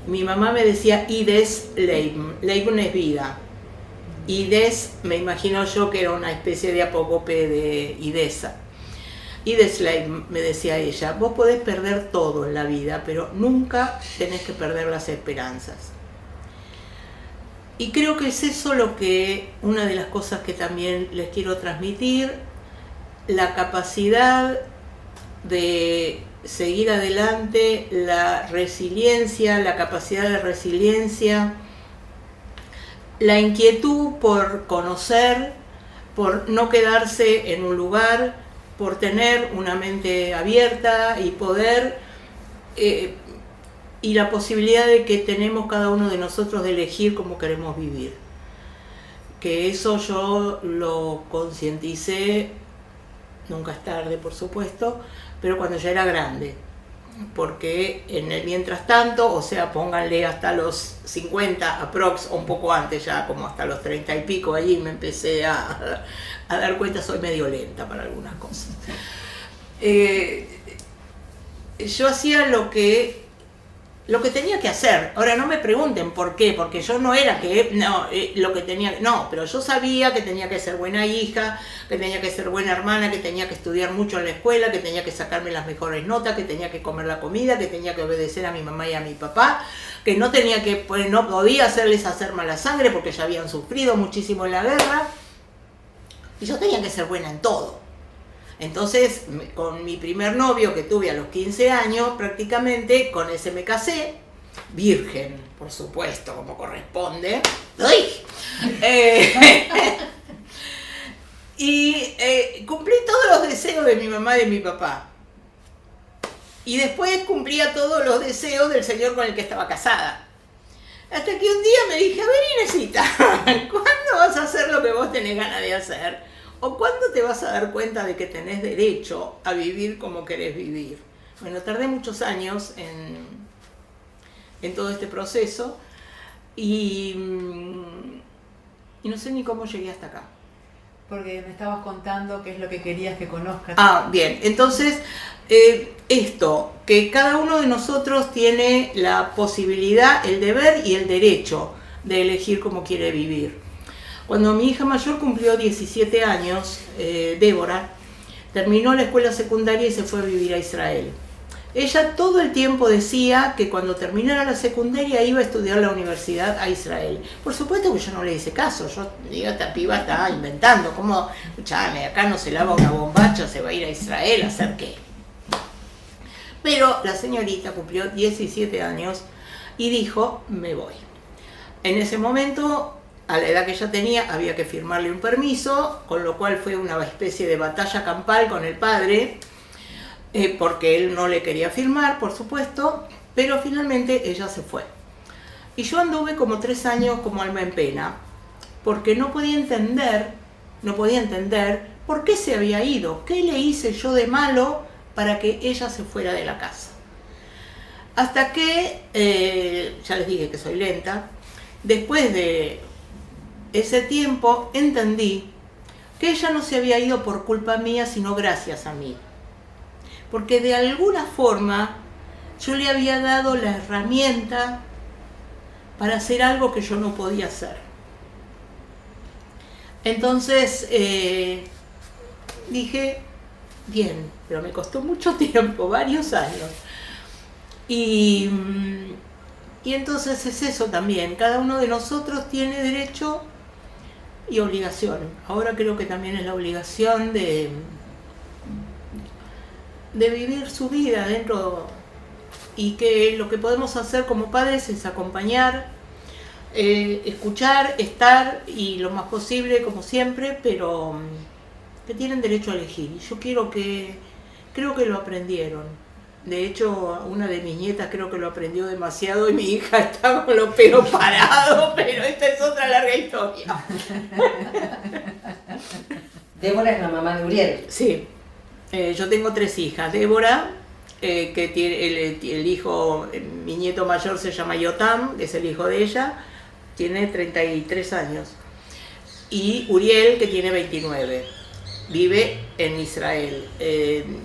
Mi mamá me decía Idesleim, Leim es vida. Ides, me imagino yo que era una especie de apócope de Idesa. Idesleim, me decía ella, vos podés perder todo en la vida, pero nunca tenés que perder las esperanzas. Y creo que es eso una de las cosas que también les quiero transmitir, la capacidad de seguir adelante, la resiliencia, la capacidad de resiliencia, la inquietud por conocer, por no quedarse en un lugar, por tener una mente abierta y poder... y la posibilidad de que tenemos cada uno de nosotros de elegir cómo queremos vivir. Que eso yo lo concienticé, nunca es tarde por supuesto, pero cuando ya era grande. Porque en el mientras tanto, o sea, pónganle hasta los 50 aprox, o un poco antes ya, como hasta los 30 y pico, allí me empecé a dar cuenta, soy medio lenta para algunas cosas. Yo hacía lo que tenía que hacer. Ahora no me pregunten por qué, porque yo no era lo que tenía, no, pero yo sabía que tenía que ser buena hija, que tenía que ser buena hermana, que tenía que estudiar mucho en la escuela, que tenía que sacarme las mejores notas, que tenía que comer la comida, que tenía que obedecer a mi mamá y a mi papá, que no podía hacerles hacer mala sangre porque ya habían sufrido muchísimo en la guerra, y yo tenía que ser buena en todo. Entonces, con mi primer novio que tuve a los 15 años, prácticamente, con ese me casé, virgen, por supuesto, como corresponde. Y cumplí todos los deseos de mi mamá y de mi papá. Y después cumplía todos los deseos del señor con el que estaba casada. Hasta que un día me dije, a ver, Inesita, ¿cuándo vas a hacer lo que vos tenés ganas de hacer? ¿O cuándo te vas a dar cuenta de que tenés derecho a vivir como querés vivir? Bueno, tardé muchos años en todo este proceso y no sé ni cómo llegué hasta acá. Porque me estabas contando qué es lo que querías que conozcas. Bien, entonces esto, que cada uno de nosotros tiene la posibilidad, el deber y el derecho de elegir cómo quiere vivir. Cuando mi hija mayor cumplió 17 años, Débora, terminó la escuela secundaria y se fue a vivir a Israel. Ella todo el tiempo decía que cuando terminara la secundaria iba a estudiar la universidad a Israel. Por supuesto que yo no le hice caso, yo digo, esta piba está inventando, ¿cómo? Escuchame, acá no se lava una bombacha, se va a ir a Israel, ¿a hacer qué? Pero la señorita cumplió 17 años y dijo, me voy. En ese momento, a la edad que ella tenía, había que firmarle un permiso, con lo cual fue una especie de batalla campal con el padre, porque él no le quería firmar, por supuesto, pero finalmente ella se fue. Y yo anduve como 3 años como alma en pena, porque no podía entender por qué se había ido, qué le hice yo de malo para que ella se fuera de la casa. Hasta que, ya les dije que soy lenta, después de ese tiempo entendí que ella no se había ido por culpa mía, sino gracias a mí. Porque de alguna forma yo le había dado la herramienta para hacer algo que yo no podía hacer. Entonces dije, bien, pero me costó mucho tiempo, varios años. Y entonces es eso también, cada uno de nosotros tiene derecho y obligación. Ahora creo que también es la obligación de vivir su vida dentro, y que lo que podemos hacer como padres es acompañar, escuchar, estar, y lo más posible, como siempre, pero que tienen derecho a elegir. Y yo creo que lo aprendieron. De hecho, una de mis nietas creo que lo aprendió demasiado y mi hija está con los pelos parados, pero esta es otra larga historia. Débora es la mamá de Uriel. Sí. Yo tengo 3 hijas. Débora, que tiene el hijo, mi nieto mayor se llama Yotam, que es el hijo de ella, tiene 33 años. Y Uriel, que tiene 29, vive en Israel.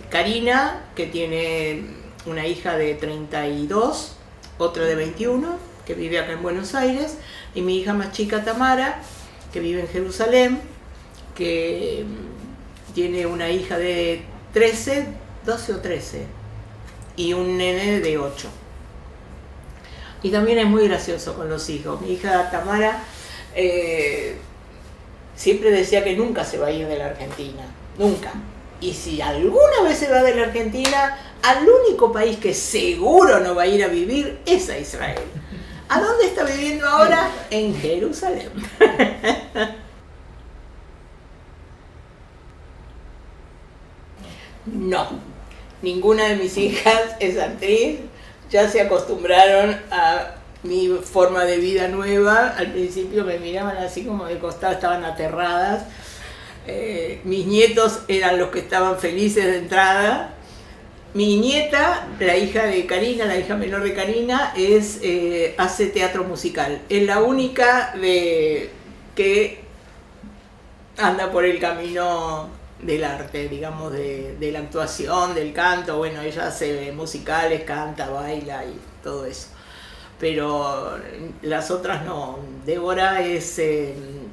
Karina, que tiene una hija de 32, otra de 21, que vive acá en Buenos Aires, y mi hija más chica Tamara, que vive en Jerusalén, que tiene una hija de 12 o 13 y un nene de 8. Y también es muy gracioso con los hijos. Mi hija Tamara siempre decía que nunca se va a ir de la Argentina, nunca. Y si alguna vez se va de la Argentina, al único país que seguro no va a ir a vivir es a Israel. ¿A dónde está viviendo ahora? En Jerusalén. No, ninguna de mis hijas es actriz, ya se acostumbraron a mi forma de vida nueva. Al principio me miraban así como de costado, estaban aterradas. Mis nietos eran los que estaban felices de entrada. Mi nieta, la hija de Karina, la hija menor de Karina, hace teatro musical. Es la única que anda por el camino del arte, digamos, de la actuación, del canto. Bueno, ella hace musicales, canta, baila y todo eso. Pero las otras no. Débora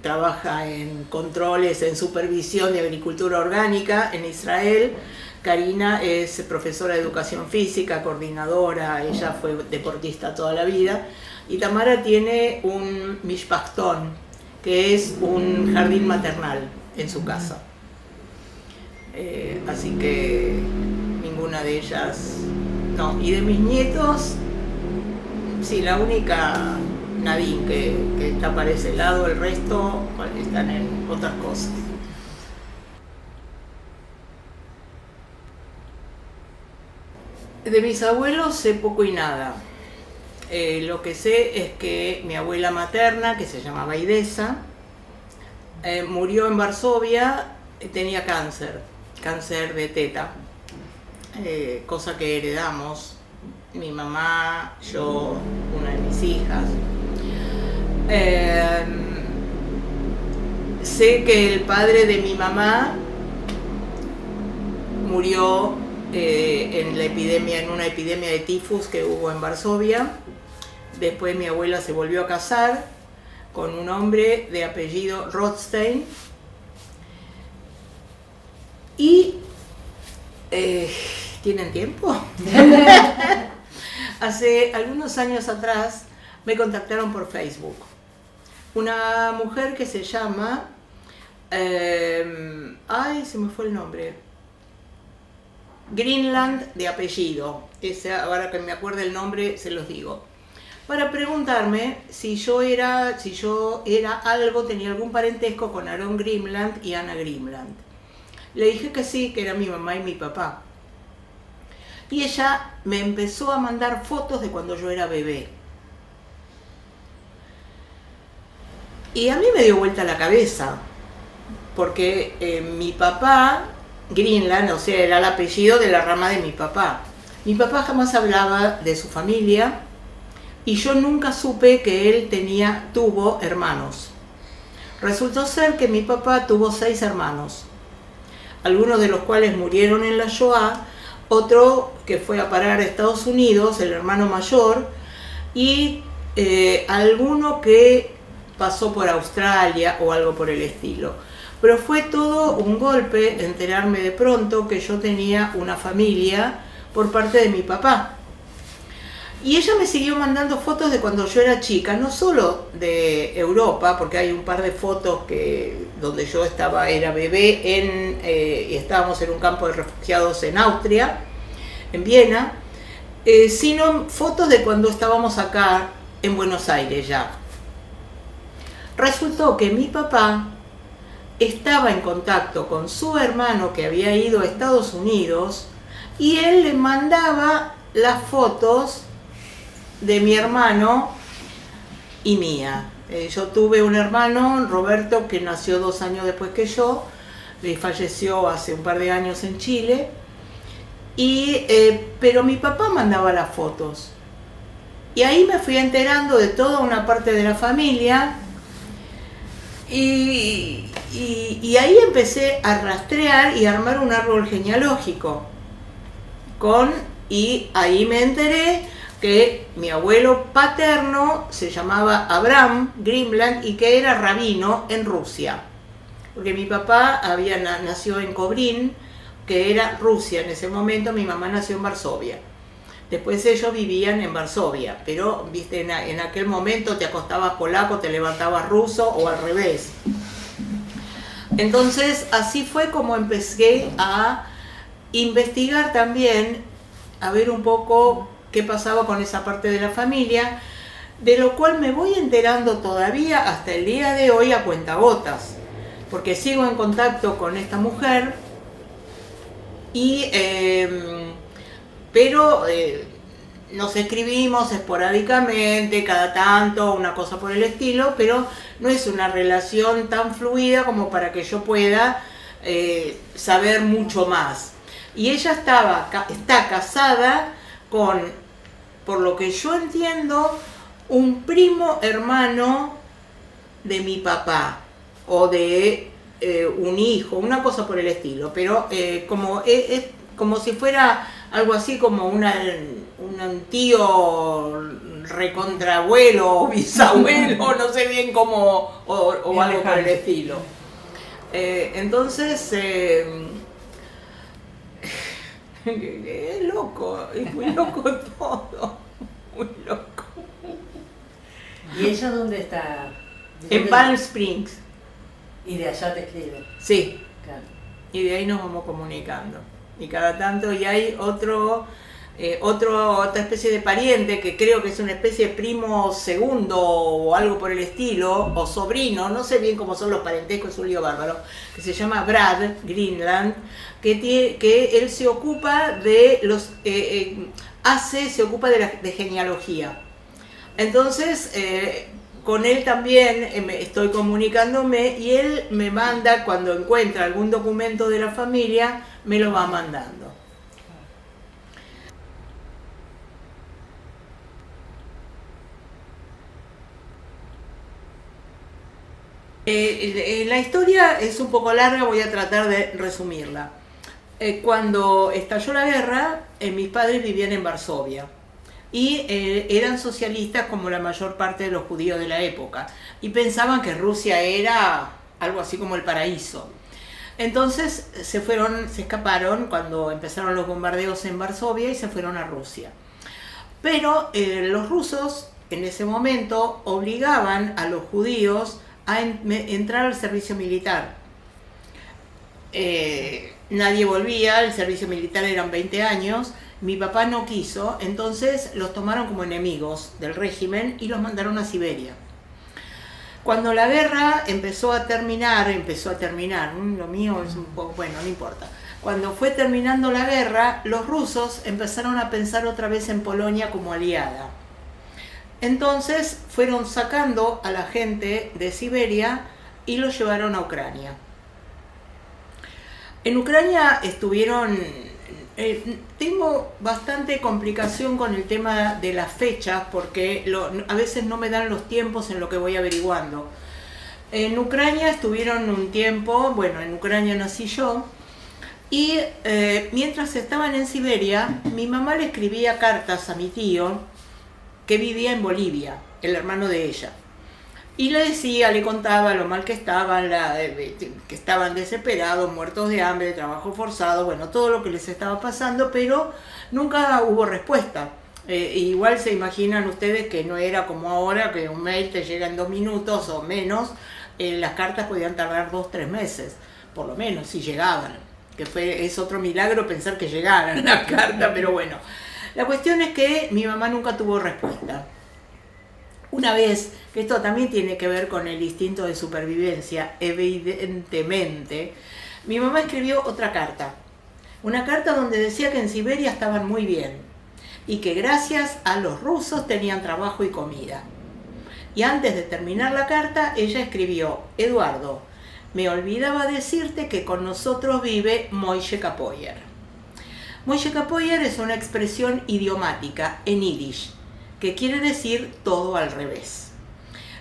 trabaja en controles, en supervisión de agricultura orgánica en Israel. Karina es profesora de educación física, coordinadora, ella fue deportista toda la vida. Y Tamara tiene un mishpachtón, que es un jardín maternal en su casa. Así que ninguna de ellas, no. Y de mis nietos, sí, la única, Nadine, que está para ese lado, el resto están en otras cosas. De mis abuelos sé poco y nada. Lo que sé es que mi abuela materna, que se llamaba Idesa, murió en Varsovia, tenía cáncer de teta, cosa que heredamos, mi mamá, yo, una de mis hijas. Sé que el padre de mi mamá murió en la epidemia, en una epidemia de tifus que hubo en Varsovia. Después mi abuela se volvió a casar con un hombre de apellido Rothstein. Y ¿tienen tiempo? Hace algunos años atrás me contactaron por Facebook una mujer que se llama ay, se me fue el nombre, Greenland de apellido, ahora que me acuerdo el nombre se los digo, para preguntarme si yo era algo, tenía algún parentesco con Aaron Greenland y Anna Greenland. Le dije que sí, que era mi mamá y mi papá. Y ella me empezó a mandar fotos de cuando yo era bebé. Y a mí me dio vuelta la cabeza, porque mi papá, Greenland, o sea, era el apellido de la rama de mi papá. Mi papá jamás hablaba de su familia y yo nunca supe que él tuvo hermanos. Resultó ser que mi papá tuvo 6 hermanos, algunos de los cuales murieron en la Shoah, otro que fue a parar a Estados Unidos, el hermano mayor, y alguno que pasó por Australia o algo por el estilo. Pero fue todo un golpe enterarme de pronto que yo tenía una familia por parte de mi papá. Y ella me siguió mandando fotos de cuando yo era chica, no solo de Europa, porque hay un par de fotos donde yo era bebé y estábamos en un campo de refugiados en Austria, en Viena, sino fotos de cuando estábamos acá en Buenos Aires ya. Resultó que mi papá estaba en contacto con su hermano que había ido a Estados Unidos y él le mandaba las fotos de mi hermano y mía. Yo tuve un hermano, Roberto, que nació 2 años después que yo, y falleció hace un par de años en Chile, pero mi papá mandaba las fotos. Y ahí me fui enterando de toda una parte de la familia, y ahí empecé a rastrear y a armar un árbol genealógico. Y ahí me enteré que mi abuelo paterno se llamaba Abraham Greenland y que era rabino en Rusia. Porque mi papá nació en Kobrin, que era Rusia en ese momento, mi mamá nació en Varsovia. Después ellos vivían en Varsovia, pero viste, en aquel momento te acostabas polaco, te levantabas ruso o al revés. Entonces así fue como empecé a investigar también, a ver un poco qué pasaba con esa parte de la familia, de lo cual me voy enterando todavía hasta el día de hoy a cuentagotas, porque sigo en contacto con esta mujer, pero nos escribimos esporádicamente, cada tanto, una cosa por el estilo, pero no es una relación tan fluida como para que yo pueda saber mucho más. Y ella está casada con, por lo que yo entiendo, un primo hermano de mi papá, o de un hijo, una cosa por el estilo, pero es como si fuera algo así como un tío recontrabuelo o bisabuelo, no sé bien cómo, o algo por el estilo. Entonces, es loco, es muy loco todo, muy loco. ¿Y ella dónde está? En Palm Springs. ¿Y de allá te escribe? Sí. Claro. Y de ahí nos vamos comunicando. Y cada tanto, y hay otra especie de pariente que creo que es una especie de primo segundo o algo por el estilo, o sobrino, no sé bien cómo son los parentescos, es un lío bárbaro, que se llama Brad Greenland, que él se ocupa de se ocupa de genealogía. Entonces, con él también estoy comunicándome y él me manda, cuando encuentra algún documento de la familia, me lo va mandando. La historia es un poco larga, voy a tratar de resumirla. Cuando estalló la guerra, mis padres vivían en Varsovia y eran socialistas como la mayor parte de los judíos de la época y pensaban que Rusia era algo así como el paraíso. Entonces se escaparon cuando empezaron los bombardeos en Varsovia y se fueron a Rusia. Pero los rusos en ese momento obligaban a los judíos a entrar al servicio militar. Nadie volvía, el servicio militar eran 20 años, mi papá no quiso, entonces los tomaron como enemigos del régimen y los mandaron a Siberia. Cuando la guerra empezó a terminar, lo mío es un poco, bueno, no importa. Cuando fue terminando la guerra, los rusos empezaron a pensar otra vez en Polonia como aliada. Entonces fueron sacando a la gente de Siberia y los llevaron a Ucrania. En Ucrania estuvieron, tengo bastante complicación con el tema de las fechas porque a veces no me dan los tiempos en lo que voy averiguando. En Ucrania estuvieron un tiempo, bueno, en Ucrania nací yo, y mientras estaban en Siberia, mi mamá le escribía cartas a mi tío que vivía en Bolivia, el hermano de ella. Y le contaba lo mal que estaban, que estaban desesperados, muertos de hambre, trabajo forzado, bueno, todo lo que les estaba pasando, pero nunca hubo respuesta. Igual se imaginan ustedes que no era como ahora, que un mail te llega en 2 minutos o menos, las cartas podían tardar 2-3 meses, por lo menos, si llegaban. Es otro milagro pensar que llegaran las cartas, pero bueno. La cuestión es que mi mamá nunca tuvo respuesta. Una vez, que esto también tiene que ver con el instinto de supervivencia, evidentemente, mi mamá escribió otra carta. Una carta donde decía que en Siberia estaban muy bien y que gracias a los rusos tenían trabajo y comida. Y antes de terminar la carta, ella escribió: Eduardo, me olvidaba decirte que con nosotros vive Moishe Kapoyer. Moishe Kapoyer es una expresión idiomática en yiddish, que quiere decir todo al revés.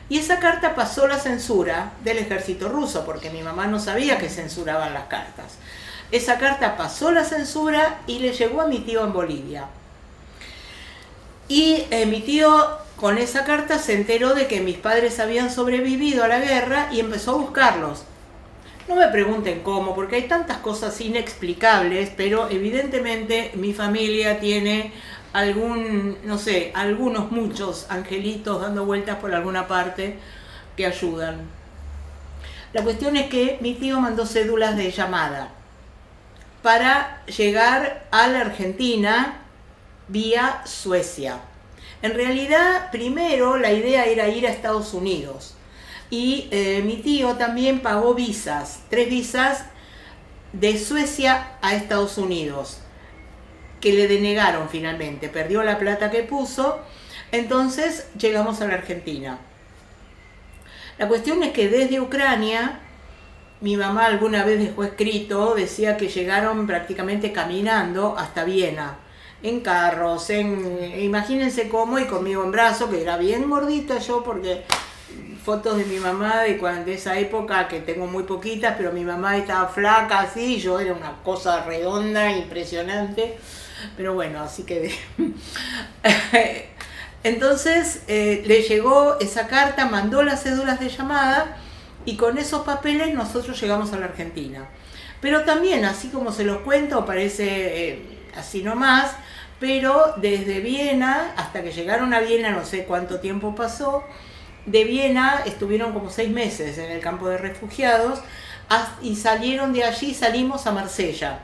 Y esa carta pasó la censura del ejército ruso, porque mi mamá no sabía que censuraban las cartas. Esa carta pasó la censura y le llegó a mi tío en Bolivia. Y mi tío con esa carta se enteró de que mis padres habían sobrevivido a la guerra y empezó a buscarlos. No me pregunten cómo, porque hay tantas cosas inexplicables, pero evidentemente mi familia tiene muchos angelitos dando vueltas por alguna parte que ayudan. La cuestión es que mi tío mandó cédulas de llamada para llegar a la Argentina vía Suecia. En realidad, primero la idea era ir a Estados Unidos. Y mi tío también pagó 3 visas de Suecia a Estados Unidos, que le denegaron finalmente, perdió la plata que puso, entonces llegamos a la Argentina. La cuestión es que desde Ucrania, mi mamá alguna vez dejó escrito, decía que llegaron prácticamente caminando hasta Viena, en carros, imagínense cómo, y conmigo en brazo, que era bien gordita yo, porque fotos de mi mamá de esa época, que tengo muy poquitas, pero mi mamá estaba flaca así, yo era una cosa redonda, impresionante, pero bueno, así que entonces le llegó esa carta, mandó las cédulas de llamada y con esos papeles nosotros llegamos a la Argentina. Pero también, así como se los cuento, parece así nomás, pero desde Viena hasta que llegaron a Viena, no sé cuánto tiempo pasó. De Viena estuvieron como 6 meses en el campo de refugiados y salieron de allí, salimos a Marsella.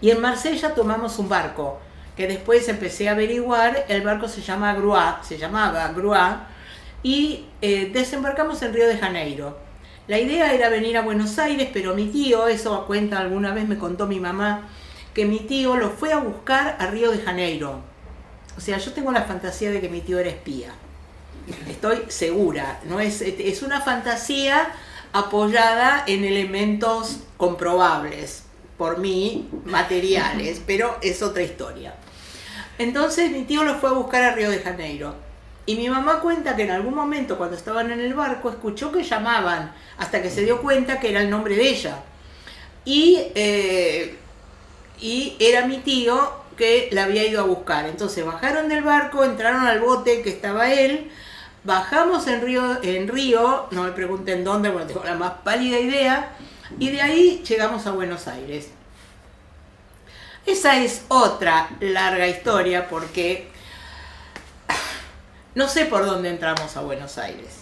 Y en Marsella tomamos un barco, que después empecé a averiguar, el barco se llamaba Grua, y desembarcamos en Río de Janeiro. La idea era venir a Buenos Aires, pero mi tío, eso cuenta alguna vez, me contó mi mamá, que mi tío lo fue a buscar a Río de Janeiro. O sea, yo tengo la fantasía de que mi tío era espía. Estoy segura, no es una fantasía apoyada en elementos comprobables por mí, materiales, pero es otra historia. Entonces mi tío lo fue a buscar a Río de Janeiro y mi mamá cuenta que en algún momento cuando estaban en el barco escuchó que llamaban hasta que se dio cuenta que era el nombre de ella. y era mi tío que la había ido a buscar. Entonces bajaron del barco, entraron al bote que estaba él, bajamos en Río, no me pregunten dónde, porque no tengo la más pálida idea, y de ahí llegamos a Buenos Aires. Esa es otra larga historia porque no sé por dónde entramos a Buenos Aires.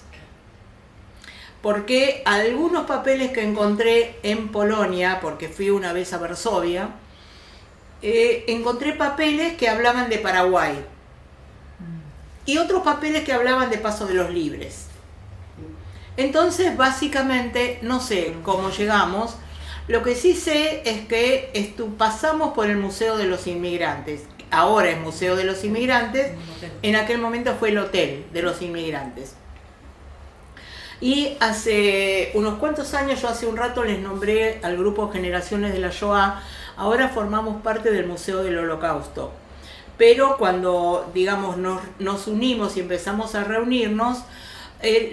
Porque algunos papeles que encontré en Polonia, porque fui una vez a Varsovia, encontré papeles que hablaban de Paraguay y otros papeles que hablaban de Paso de los Libres. Entonces, básicamente, no sé cómo llegamos. Lo que sí sé es que pasamos por el Museo de los Inmigrantes. Ahora es Museo de los Inmigrantes, en aquel momento fue el Hotel de los Inmigrantes. Y hace unos cuantos años, yo hace un rato les nombré al grupo Generaciones de la Shoah, ahora formamos parte del Museo del Holocausto. Pero cuando, digamos, nos unimos y empezamos a reunirnos,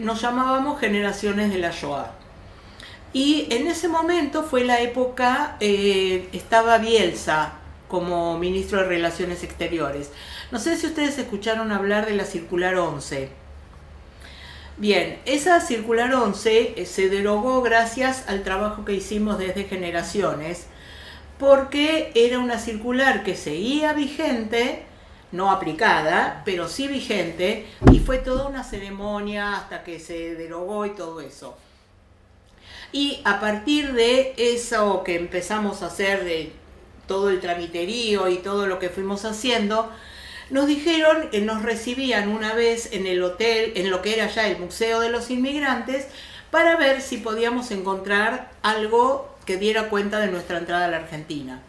nos llamábamos Generaciones de la Shoah. Y en ese momento fue la época, estaba Bielsa como ministro de Relaciones Exteriores. No sé si ustedes escucharon hablar de la Circular 11. Bien, esa Circular 11 se derogó gracias al trabajo que hicimos desde Generaciones, porque era una circular que seguía vigente, no aplicada, pero sí vigente, y fue toda una ceremonia hasta que se derogó y todo eso. Y a partir de eso que empezamos a hacer, de todo el tramiterío y todo lo que fuimos haciendo, nos dijeron que nos recibían una vez en el hotel, en lo que era ya el Museo de los Inmigrantes, para ver si podíamos encontrar algo que diera cuenta de nuestra entrada a la Argentina.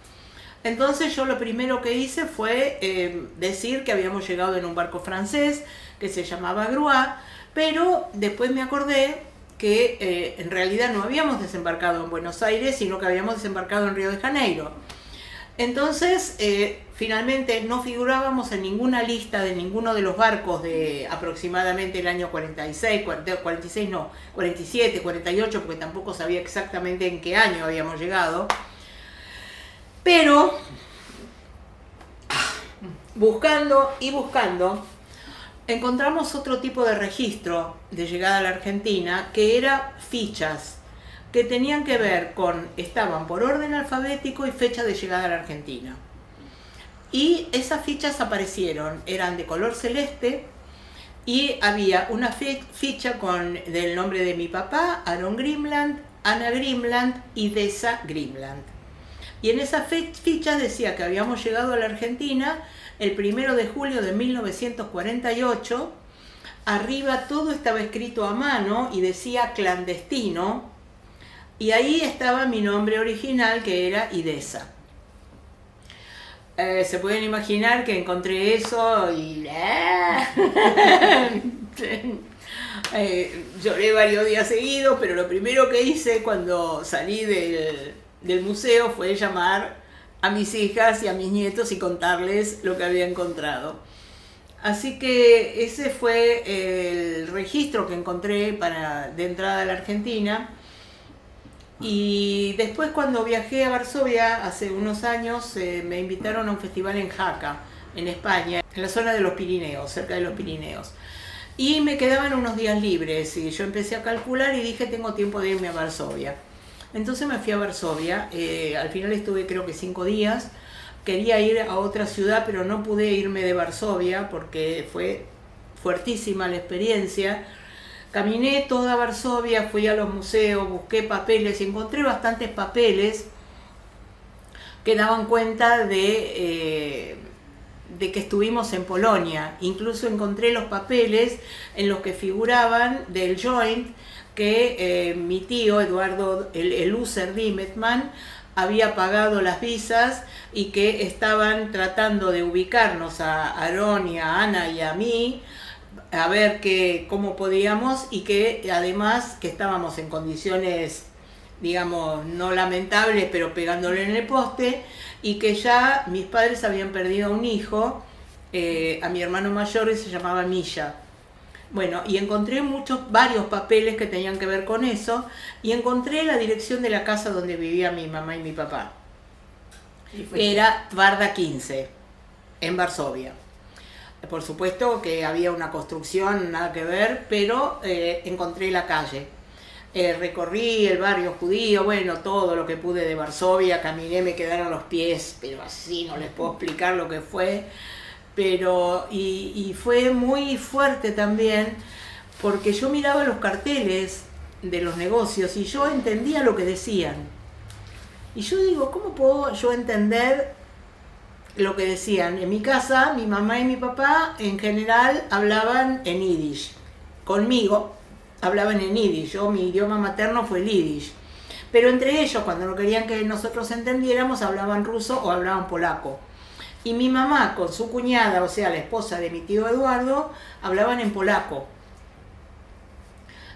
Entonces yo lo primero que hice fue decir que habíamos llegado en un barco francés que se llamaba Groix, pero después me acordé que en realidad no habíamos desembarcado en Buenos Aires, sino que habíamos desembarcado en Río de Janeiro. Entonces, finalmente no figurábamos en ninguna lista de ninguno de los barcos de aproximadamente el año 47, 48, porque tampoco sabía exactamente en qué año habíamos llegado. Pero, buscando y buscando, encontramos otro tipo de registro de llegada a la Argentina, que era fichas, que tenían que ver con, estaban por orden alfabético y fecha de llegada a la Argentina. Y esas fichas aparecieron, eran de color celeste, y había una ficha del nombre de mi papá, Aaron Grimland, Ana Grimland y Deza Grimland. Y en esas fichas decía que habíamos llegado a la Argentina el 1 de julio de 1948, arriba todo estaba escrito a mano y decía clandestino, y ahí estaba mi nombre original, que era Idesa. Se pueden imaginar que encontré eso y lloré varios días seguidos, pero lo primero que hice cuando salí del museo fue llamar a mis hijas y a mis nietos y contarles lo que había encontrado. Así que ese fue el registro que encontré de entrada a la Argentina. Y después, cuando viajé a Varsovia hace unos años, me invitaron a un festival en Jaca, en España, en la zona de los Pirineos, cerca de los Pirineos. Y me quedaban unos días libres y yo empecé a calcular y dije, tengo tiempo de irme a Varsovia. Entonces me fui a Varsovia, al final estuve creo que 5 días, quería ir a otra ciudad pero no pude irme de Varsovia porque fue fuertísima la experiencia. Caminé toda Varsovia, fui a los museos, busqué papeles y encontré bastantes papeles que daban cuenta de que estuvimos en Polonia. Incluso encontré los papeles en los que figuraban del Joint que mi tío Eduardo Elúcer Dimetman había pagado las visas y que estaban tratando de ubicarnos a Aarón y a Ana y a mí, a ver cómo podíamos, y que además que estábamos en condiciones, digamos, no lamentables, pero pegándole en el poste, y que ya mis padres habían perdido a un hijo, a mi hermano mayor, y se llamaba Milla. Bueno, y encontré varios papeles que tenían que ver con eso, y encontré la dirección de la casa donde vivía mi mamá y mi papá. Era Varda 15, en Varsovia. Por supuesto que había una construcción, nada que ver, pero encontré la calle. Recorrí el barrio judío, bueno, todo lo que pude de Varsovia, caminé, me quedaron los pies, pero así no les puedo explicar lo que fue. Pero, y fue muy fuerte también, porque yo miraba los carteles de los negocios y yo entendía lo que decían. Y yo digo, ¿cómo puedo yo entender lo que decían? En mi casa, mi mamá y mi papá en general hablaban en yiddish. Conmigo hablaban en yiddish. Mi idioma materno fue el yiddish. Pero entre ellos, cuando no querían que nosotros entendiéramos, hablaban ruso o hablaban polaco. Y mi mamá con su cuñada, o sea, la esposa de mi tío Eduardo, hablaban en polaco.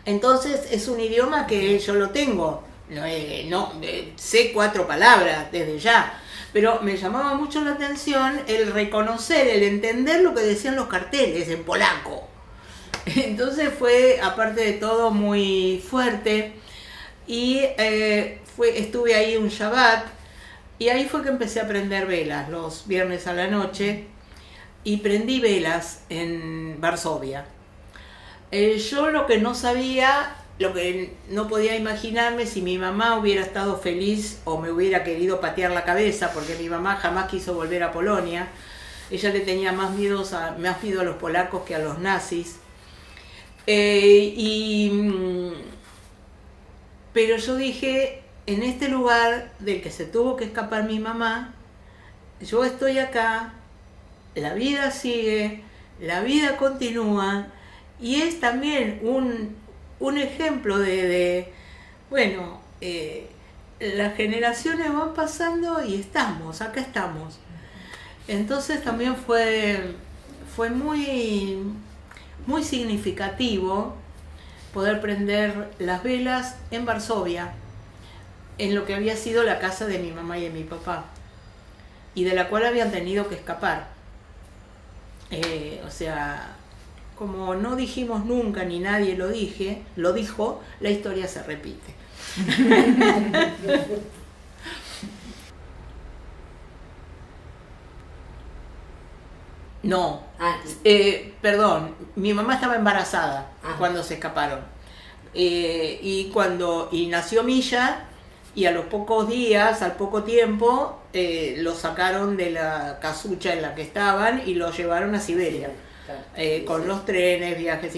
Entonces es un idioma que yo lo tengo. Sé 4 palabras desde ya, pero me llamaba mucho la atención el reconocer, el entender lo que decían los carteles en polaco. Entonces fue, aparte de todo, muy fuerte, y estuve ahí un Shabbat, y ahí fue que empecé a prender velas los viernes a la noche, y prendí velas en Varsovia. Yo lo que no sabía, lo que no podía imaginarme, si mi mamá hubiera estado feliz o me hubiera querido patear la cabeza, porque mi mamá jamás quiso volver a Polonia. Ella le tenía más miedo a los polacos que a los nazis. Pero yo dije, en este lugar del que se tuvo que escapar mi mamá, yo estoy acá, la vida sigue, la vida continúa, y es también un ejemplo las generaciones van pasando y acá estamos. Entonces también fue muy, muy significativo poder prender las velas en Varsovia, en lo que había sido la casa de mi mamá y de mi papá, y de la cual habían tenido que escapar. Como no dijimos nunca, ni nadie lo dijo, la historia se repite. No, perdón, mi mamá estaba embarazada cuando se escaparon. Y nació Milla, y a los pocos días, al poco tiempo, lo sacaron de la casucha en la que estaban y lo llevaron a Siberia. Con los trenes, viajes,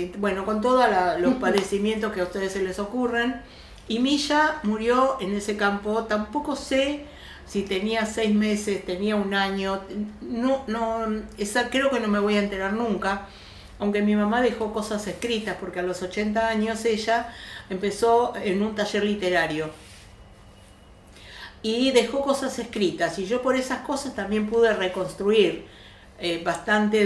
con todos los padecimientos que a ustedes se les ocurran. Y Milla murió en ese campo. Tampoco sé si tenía 6 meses, tenía 1 año, creo que no me voy a enterar nunca, aunque mi mamá dejó cosas escritas, porque a los 80 años ella empezó en un taller literario y dejó cosas escritas, y yo por esas cosas también pude reconstruir bastante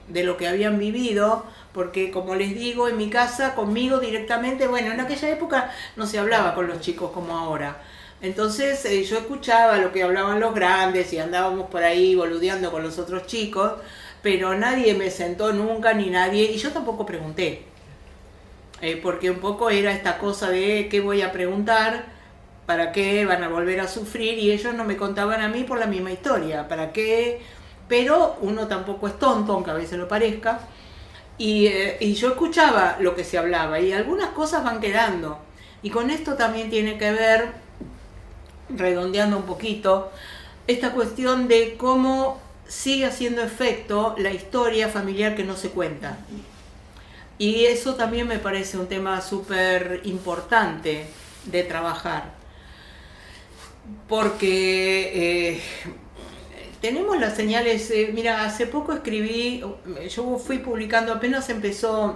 de lo que habían vivido, porque como les digo, en mi casa, conmigo directamente, en aquella época no se hablaba con los chicos como ahora. Entonces yo escuchaba lo que hablaban los grandes y andábamos por ahí boludeando con los otros chicos, pero nadie me sentó nunca, ni nadie, y yo tampoco pregunté, porque un poco era esta cosa de ¿qué voy a preguntar? ¿Para qué van a volver a sufrir? Y ellos no me contaban a mí por la misma historia, ¿para qué? Pero uno tampoco es tonto, aunque a veces lo parezca, y yo escuchaba lo que se hablaba, y algunas cosas van quedando, y con esto también tiene que ver, redondeando un poquito, esta cuestión de cómo sigue haciendo efecto la historia familiar que no se cuenta. Y eso también me parece un tema súper importante de trabajar, porque tenemos las señales. Mira, hace poco escribí, yo fui publicando, apenas empezó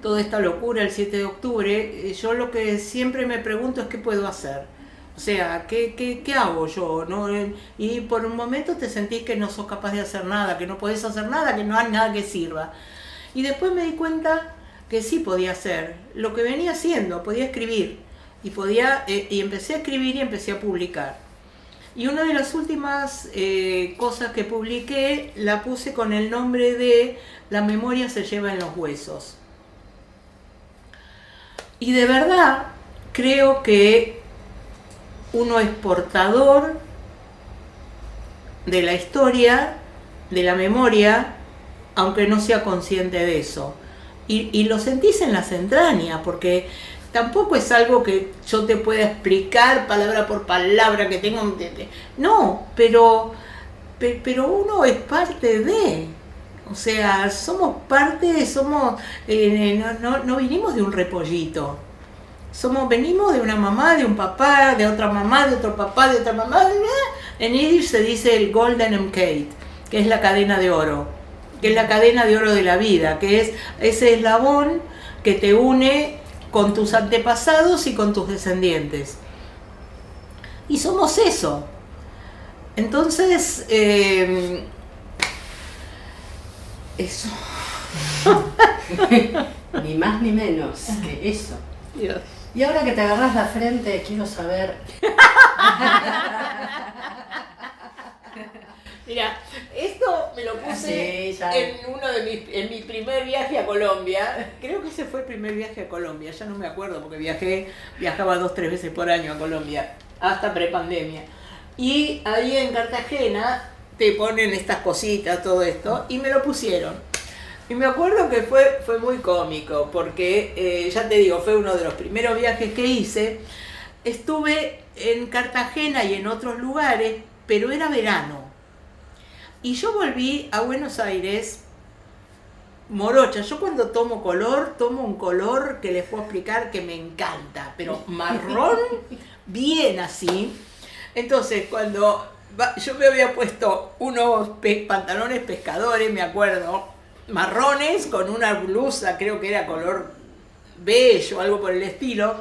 toda esta locura el 7 de octubre, yo lo que siempre me pregunto es qué puedo hacer. O sea, ¿qué hago yo? ¿No? Y por un momento te sentís que no sos capaz de hacer nada, que no podés hacer nada, que no hay nada que sirva. Y después me di cuenta que sí podía hacer lo que venía haciendo, podía escribir. Y empecé a escribir y empecé a publicar. Y una de las últimas cosas que publiqué la puse con el nombre de La memoria se lleva en los huesos. Y de verdad creo que uno es portador de la historia, de la memoria, aunque no sea consciente de eso. Y lo sentís en las entrañas, porque tampoco es algo que yo te pueda explicar palabra por palabra, que tengo... No, pero uno es parte de... O sea, somos parte, somos... no vinimos de un repollito. Venimos de una mamá, de un papá, de otra mamá, de otro papá, de otra mamá. En Yiddish se dice el Golden Emkate, que es la cadena de oro, que es la cadena de oro de la vida, que es ese eslabón que te une con tus antepasados y con tus descendientes. Y somos eso. Entonces, eso. Ni más ni menos que eso. Dios. Y ahora que te agarrás la frente, quiero saber... Mira, esto me lo puse en mi primer viaje a Colombia. Creo que ese fue el primer viaje a Colombia, ya no me acuerdo porque viajaba 2 o 3 veces por año a Colombia, hasta prepandemia. Y ahí en Cartagena te ponen estas cositas, todo esto, y me lo pusieron. Y me acuerdo que fue muy cómico, porque ya te digo, fue uno de los primeros viajes que hice. Estuve en Cartagena y en otros lugares, pero era verano. Y yo volví a Buenos Aires morocha. Yo cuando tomo un color que les puedo explicar que me encanta, pero marrón, bien así. Entonces, cuando yo me había puesto unos pantalones pescadores, me acuerdo, marrones, con una blusa, creo que era color beige o algo por el estilo.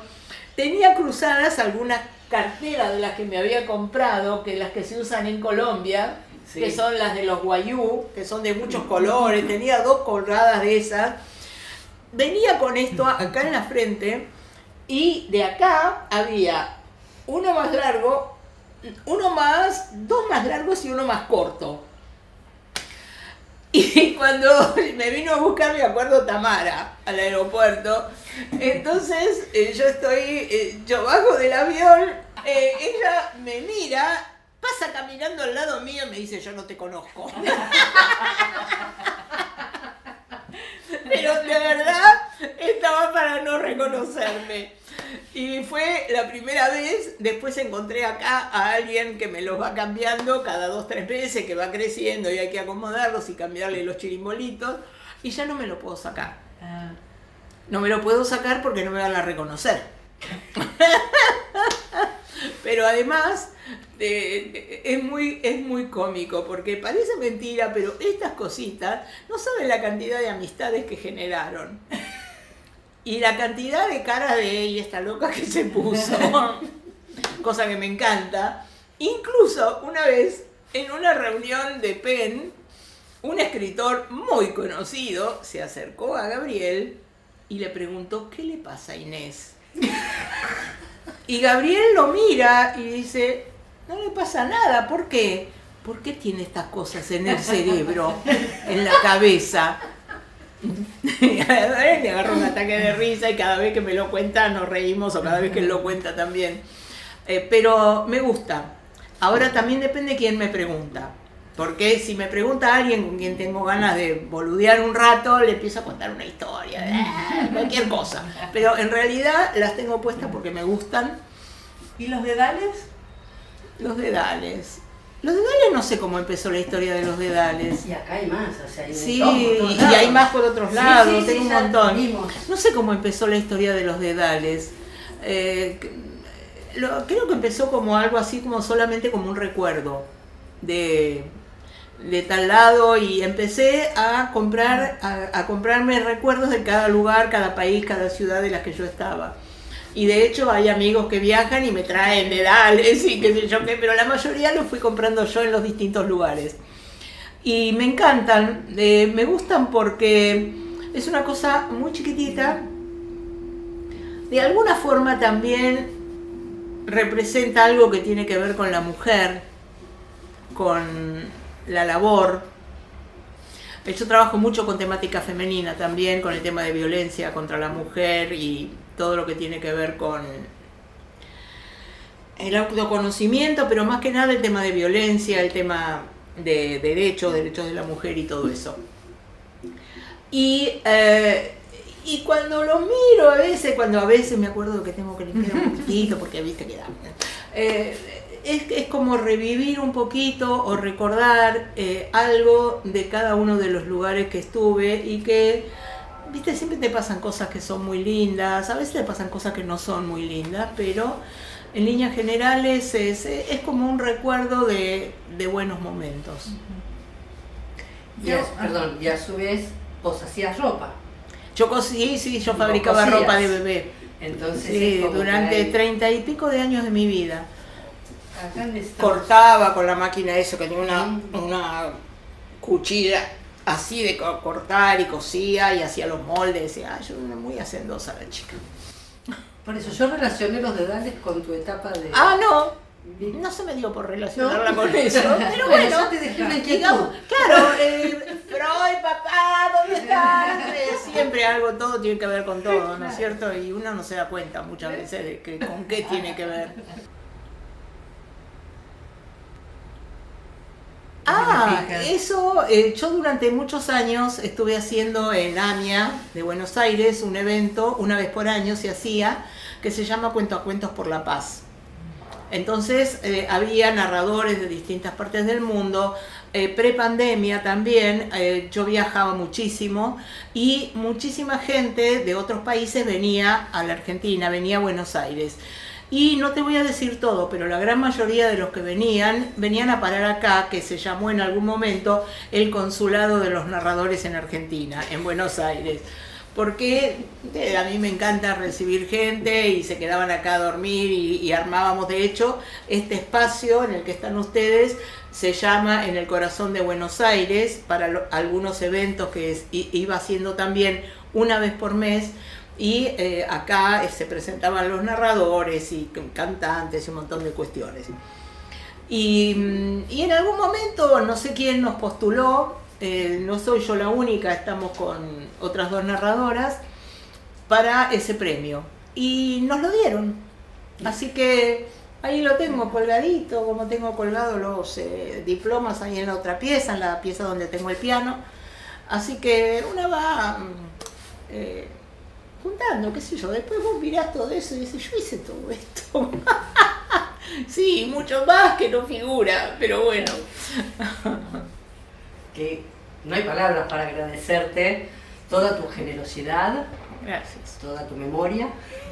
Tenía cruzadas algunas carteras de las que me había comprado, que las que se usan en Colombia, sí, que son las de los guayú, que son de muchos colores. Tenía 2 colgadas de esas. Venía con esto acá en la frente, y de acá había uno más largo, 2 más largos y uno más corto. Y cuando me vino a buscar, me acuerdo, Tamara, al aeropuerto. Entonces yo bajo del avión, ella me mira, pasa caminando al lado mío y me dice: yo no te conozco. Pero de verdad estaba para no reconocerme. Y fue la primera vez. Después encontré acá a alguien que me los va cambiando cada 2 o 3 veces, que va creciendo y hay que acomodarlos y cambiarle los chirimbolitos. Y ya no me lo puedo sacar. No me lo puedo sacar porque no me van a reconocer. Pero además es muy cómico, porque parece mentira, pero estas cositas no saben la cantidad de amistades que generaron. Y la cantidad de caras de ella, esta loca que se puso, cosa que me encanta. Incluso una vez, en una reunión de PEN, un escritor muy conocido se acercó a Gabriel y le preguntó: ¿qué le pasa a Inés? Y Gabriel lo mira y dice: no le pasa nada. ¿Por qué? ¿Por qué tiene estas cosas en el cerebro, en la cabeza? Me agarro un ataque de risa y cada vez que me lo cuenta nos reímos, o cada vez que él lo cuenta también. Pero me gusta. Ahora también depende quién me pregunta. Porque si me pregunta alguien con quien tengo ganas de boludear un rato, le empiezo a contar una historia, cualquier cosa. Pero en realidad las tengo puestas porque me gustan. ¿Y los dedales? Los dedales. Los dedales, no sé cómo empezó la historia de los dedales. Y acá hay más, o sea, hay sí, y hay más por otros lados, tengo un montón. Vimos. No sé cómo empezó la historia de los dedales. Creo que empezó como algo así, como solamente como un recuerdo de tal lado, y empecé a comprarme recuerdos de cada lugar, cada país, cada ciudad de las que yo estaba. Y de hecho hay amigos que viajan y me traen dedales y qué sé yo qué, pero la mayoría los fui comprando yo en los distintos lugares. Y me encantan, me gustan porque es una cosa muy chiquitita. De alguna forma también representa algo que tiene que ver con la mujer, con la labor. Yo trabajo mucho con temática femenina también, con el tema de violencia contra la mujer y todo lo que tiene que ver con el autoconocimiento, pero más que nada el tema de violencia, el tema de derechos de la mujer y todo eso. Y cuando lo miro cuando a veces me acuerdo que tengo que limpiar un poquitito, porque viste que da. Es como revivir un poquito o recordar algo de cada uno de los lugares que estuve y que, viste, siempre te pasan cosas que son muy lindas, a veces te pasan cosas que no son muy lindas, pero en líneas generales es como un recuerdo de buenos momentos. Y a su vez vos hacías ropa. Yo fabricaba ropa de bebé. Entonces, sí, durante 30 y pico de años de mi vida. Acá estamos. Cortaba con la máquina eso, que tenía una cuchilla así de cortar y cosía y hacía los moldes. Yo era muy hacendosa la chica. Por eso yo relacioné los dedales con tu etapa de... No se me dio por relacionarla con eso, pero bueno, yo te dejé una digamos, claro, Freud, papá, ¿dónde estás? Siempre todo tiene que ver con todo, ¿no es cierto? Y uno no se da cuenta muchas veces de con qué tiene que ver. Eso, yo durante muchos años estuve haciendo en AMIA de Buenos Aires un evento, una vez por año se hacía, que se llama Cuentacuentos por la Paz. Entonces había narradores de distintas partes del mundo, pre-pandemia también, yo viajaba muchísimo y muchísima gente de otros países venía a la Argentina, venía a Buenos Aires. Y no te voy a decir todo, pero la gran mayoría de los que venían a parar acá, que se llamó en algún momento el Consulado de los Narradores en Argentina, en Buenos Aires. Porque a mí me encanta recibir gente y se quedaban acá a dormir y armábamos. De hecho, este espacio en el que están ustedes se llama En el Corazón de Buenos Aires, para algunos eventos que iba haciendo también una vez por mes. Y acá se presentaban los narradores y cantantes y un montón de cuestiones. Y en algún momento, no sé quién nos postuló, no soy yo la única, estamos con otras dos narradoras, para ese premio. Y nos lo dieron. Así que ahí lo tengo colgadito, como tengo colgados los diplomas ahí en la otra pieza, en la pieza donde tengo el piano. Así que una va... juntando, qué sé yo, después vos mirás todo eso y dices, yo hice todo esto. Sí, mucho más que no figura, pero bueno. Que no hay palabras para agradecerte toda tu generosidad. Gracias. Toda tu memoria.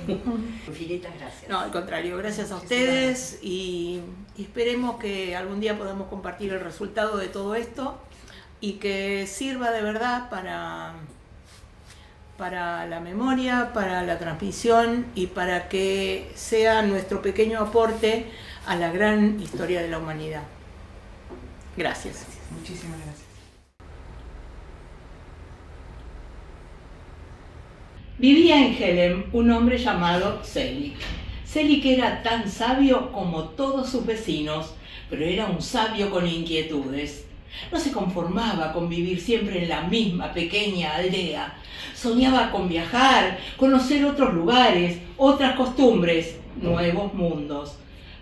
Infinitas gracias. No, al contrario, gracias a ustedes y esperemos que algún día podamos compartir el resultado de todo esto y que sirva de verdad para la memoria, para la transmisión y para que sea nuestro pequeño aporte a la gran historia de la humanidad. Gracias. Muchísimas gracias. Vivía en Helem un hombre llamado Selig. Selig era tan sabio como todos sus vecinos, pero era un sabio con inquietudes. No se conformaba con vivir siempre en la misma pequeña aldea. Soñaba con viajar, conocer otros lugares, otras costumbres, nuevos mundos.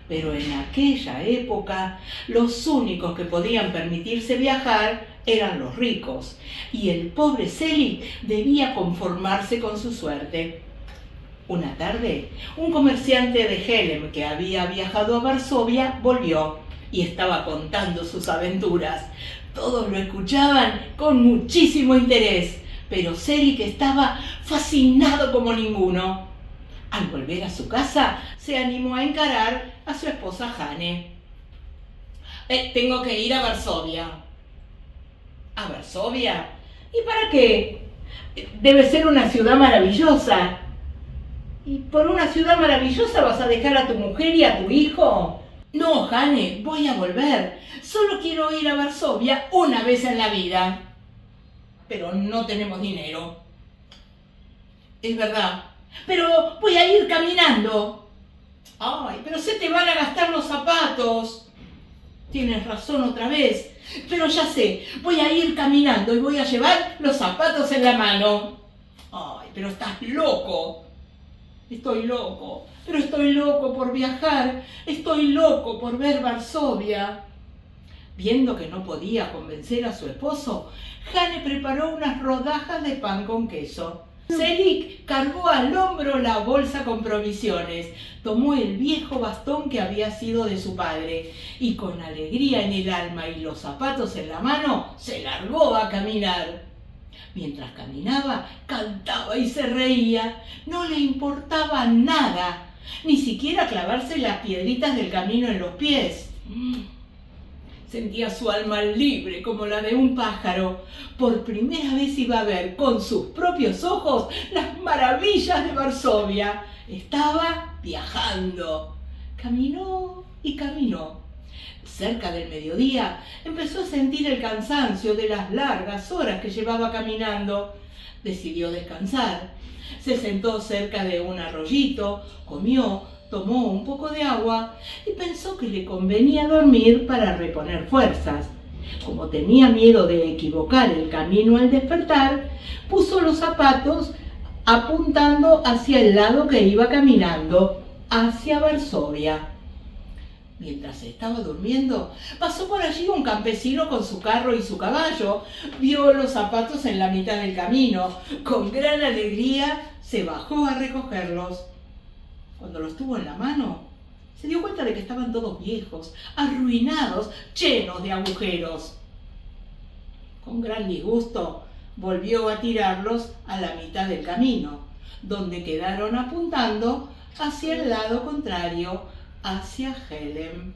Pero en aquella época, los únicos que podían permitirse viajar eran los ricos, y el pobre Selig debía conformarse con su suerte. Una tarde, un comerciante de Helem que había viajado a Varsovia volvió y estaba contando sus aventuras. Todos lo escuchaban con muchísimo interés, pero Selig estaba fascinado como ninguno. Al volver a su casa, se animó a encarar a su esposa Hane. Tengo que ir a Varsovia. ¿A Varsovia? ¿Y para qué? Debe ser una ciudad maravillosa. ¿Y por una ciudad maravillosa vas a dejar a tu mujer y a tu hijo? No, Hane, voy a volver. Solo quiero ir a Varsovia una vez en la vida. Pero no tenemos dinero. Es verdad. Pero voy a ir caminando. ¡Ay, pero se te van a gastar los zapatos! Tienes razón otra vez. Pero ya sé, voy a ir caminando y voy a llevar los zapatos en la mano. ¡Ay, pero estás loco! Estoy loco, pero estoy loco por viajar. Estoy loco por ver Varsovia. Viendo que no podía convencer a su esposo, Hane preparó unas rodajas de pan con queso. Selig cargó al hombro la bolsa con provisiones, tomó el viejo bastón que había sido de su padre y con alegría en el alma y los zapatos en la mano, se largó a caminar. Mientras caminaba, cantaba y se reía. No le importaba nada, ni siquiera clavarse las piedritas del camino en los pies. Sentía su alma libre como la de un pájaro. Por primera vez iba a ver con sus propios ojos las maravillas de Varsovia. Estaba viajando. Caminó y caminó. Cerca del mediodía empezó a sentir el cansancio de las largas horas que llevaba caminando. Decidió descansar. Se sentó cerca de un arroyito, comió, tomó un poco de agua y pensó que le convenía dormir para reponer fuerzas. Como tenía miedo de equivocar el camino al despertar, puso los zapatos apuntando hacia el lado que iba caminando, hacia Varsovia. Mientras estaba durmiendo, pasó por allí un campesino con su carro y su caballo. Vio los zapatos en la mitad del camino. Con gran alegría se bajó a recogerlos. Cuando los tuvo en la mano, se dio cuenta de que estaban todos viejos, arruinados, llenos de agujeros. Con gran disgusto, volvió a tirarlos a la mitad del camino, donde quedaron apuntando hacia el lado contrario, hacia Helem.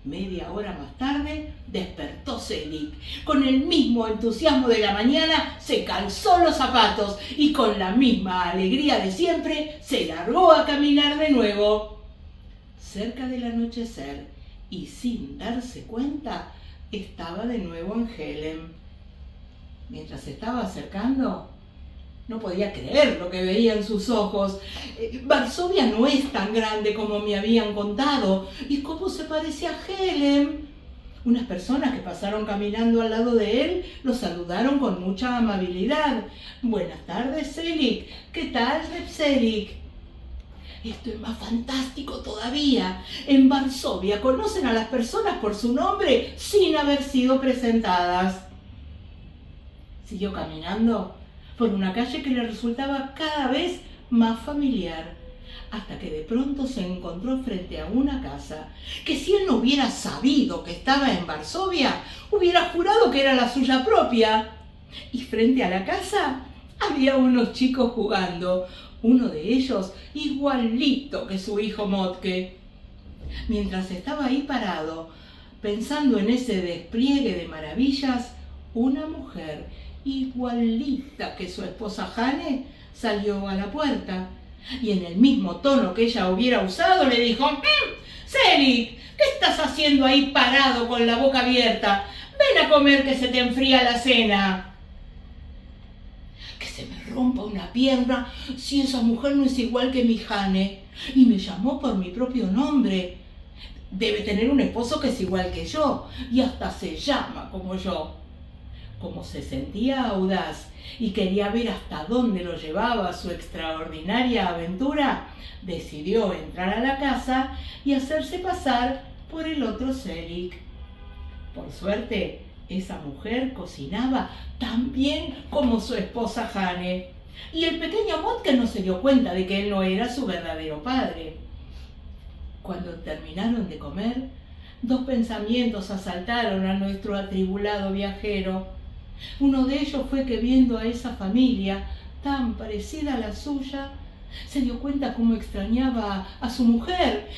Media hora más tarde, despertó Selig. Con el mismo entusiasmo de la mañana, se calzó los zapatos y con la misma alegría de siempre, se largó a caminar de nuevo. Cerca del anochecer, y sin darse cuenta, estaba de nuevo en Helem. Mientras se estaba acercando, no podía creer lo que veía en sus ojos. Varsovia no es tan grande como me habían contado. ¿Y cómo se parece a Helem? Unas personas que pasaron caminando al lado de él lo saludaron con mucha amabilidad. Buenas tardes, Selig. ¿Qué tal, Selig? Esto es más fantástico todavía. En Varsovia conocen a las personas por su nombre sin haber sido presentadas. Siguió caminando por una calle que le resultaba cada vez más familiar, hasta que de pronto se encontró frente a una casa que si él no hubiera sabido que estaba en Varsovia, hubiera jurado que era la suya propia. Y frente a la casa había unos chicos jugando, uno de ellos igualito que su hijo Motke. Mientras estaba ahí parado, pensando en ese despliegue de maravillas, una mujer igualita que su esposa Hane salió a la puerta y en el mismo tono que ella hubiera usado le dijo: Selig, ¿qué estás haciendo ahí parado con la boca abierta? Ven a comer que se te enfría la cena. Que se me rompa una pierna si esa mujer no es igual que mi Hane y me llamó por mi propio nombre. Debe tener un esposo que es igual que yo y hasta se llama como yo. Como se sentía audaz y quería ver hasta dónde lo llevaba su extraordinaria aventura, decidió entrar a la casa y hacerse pasar por el otro Selig. Por suerte, esa mujer cocinaba tan bien como su esposa Hane, y el pequeño Motke no se dio cuenta de que él no era su verdadero padre. Cuando terminaron de comer, dos pensamientos asaltaron a nuestro atribulado viajero. Uno de ellos fue que viendo a esa familia tan parecida a la suya, se dio cuenta cómo extrañaba a su mujer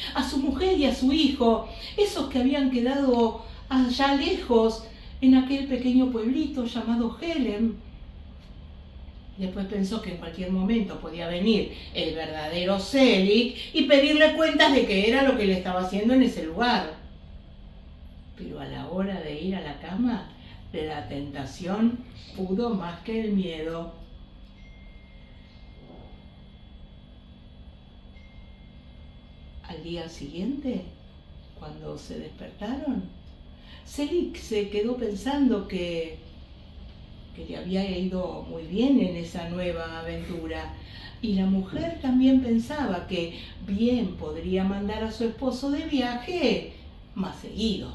y a su hijo, esos que habían quedado allá lejos en aquel pequeño pueblito llamado Helem. Después pensó que en cualquier momento podía venir el verdadero Selig y pedirle cuentas de qué era lo que le estaba haciendo en ese lugar. Pero a la hora de ir a la cama, la tentación pudo más que el miedo. Al día siguiente, cuando se despertaron, Selig se quedó pensando que le había ido muy bien en esa nueva aventura. Y la mujer también pensaba que bien podría mandar a su esposo de viaje más seguido.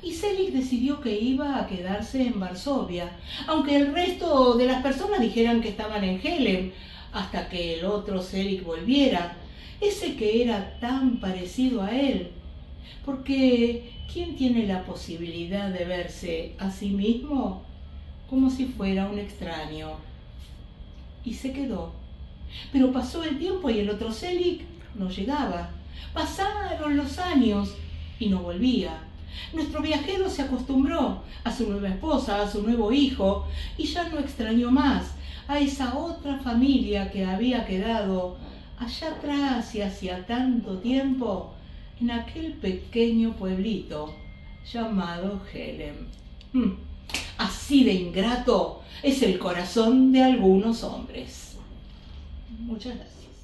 Y Selig decidió que iba a quedarse en Varsovia, aunque el resto de las personas dijeran que estaban en Helen, hasta que el otro Selig volviera, ese que era tan parecido a él. Porque ¿quién tiene la posibilidad de verse a sí mismo como si fuera un extraño? Y se quedó. Pero pasó el tiempo y el otro Selig no llegaba. Pasaron los años y no volvía. Nuestro viajero se acostumbró a su nueva esposa, a su nuevo hijo, y ya no extrañó más a esa otra familia que había quedado allá atrás y hacía tanto tiempo en aquel pequeño pueblito llamado Helen. Así de ingrato es el corazón de algunos hombres. Muchas gracias.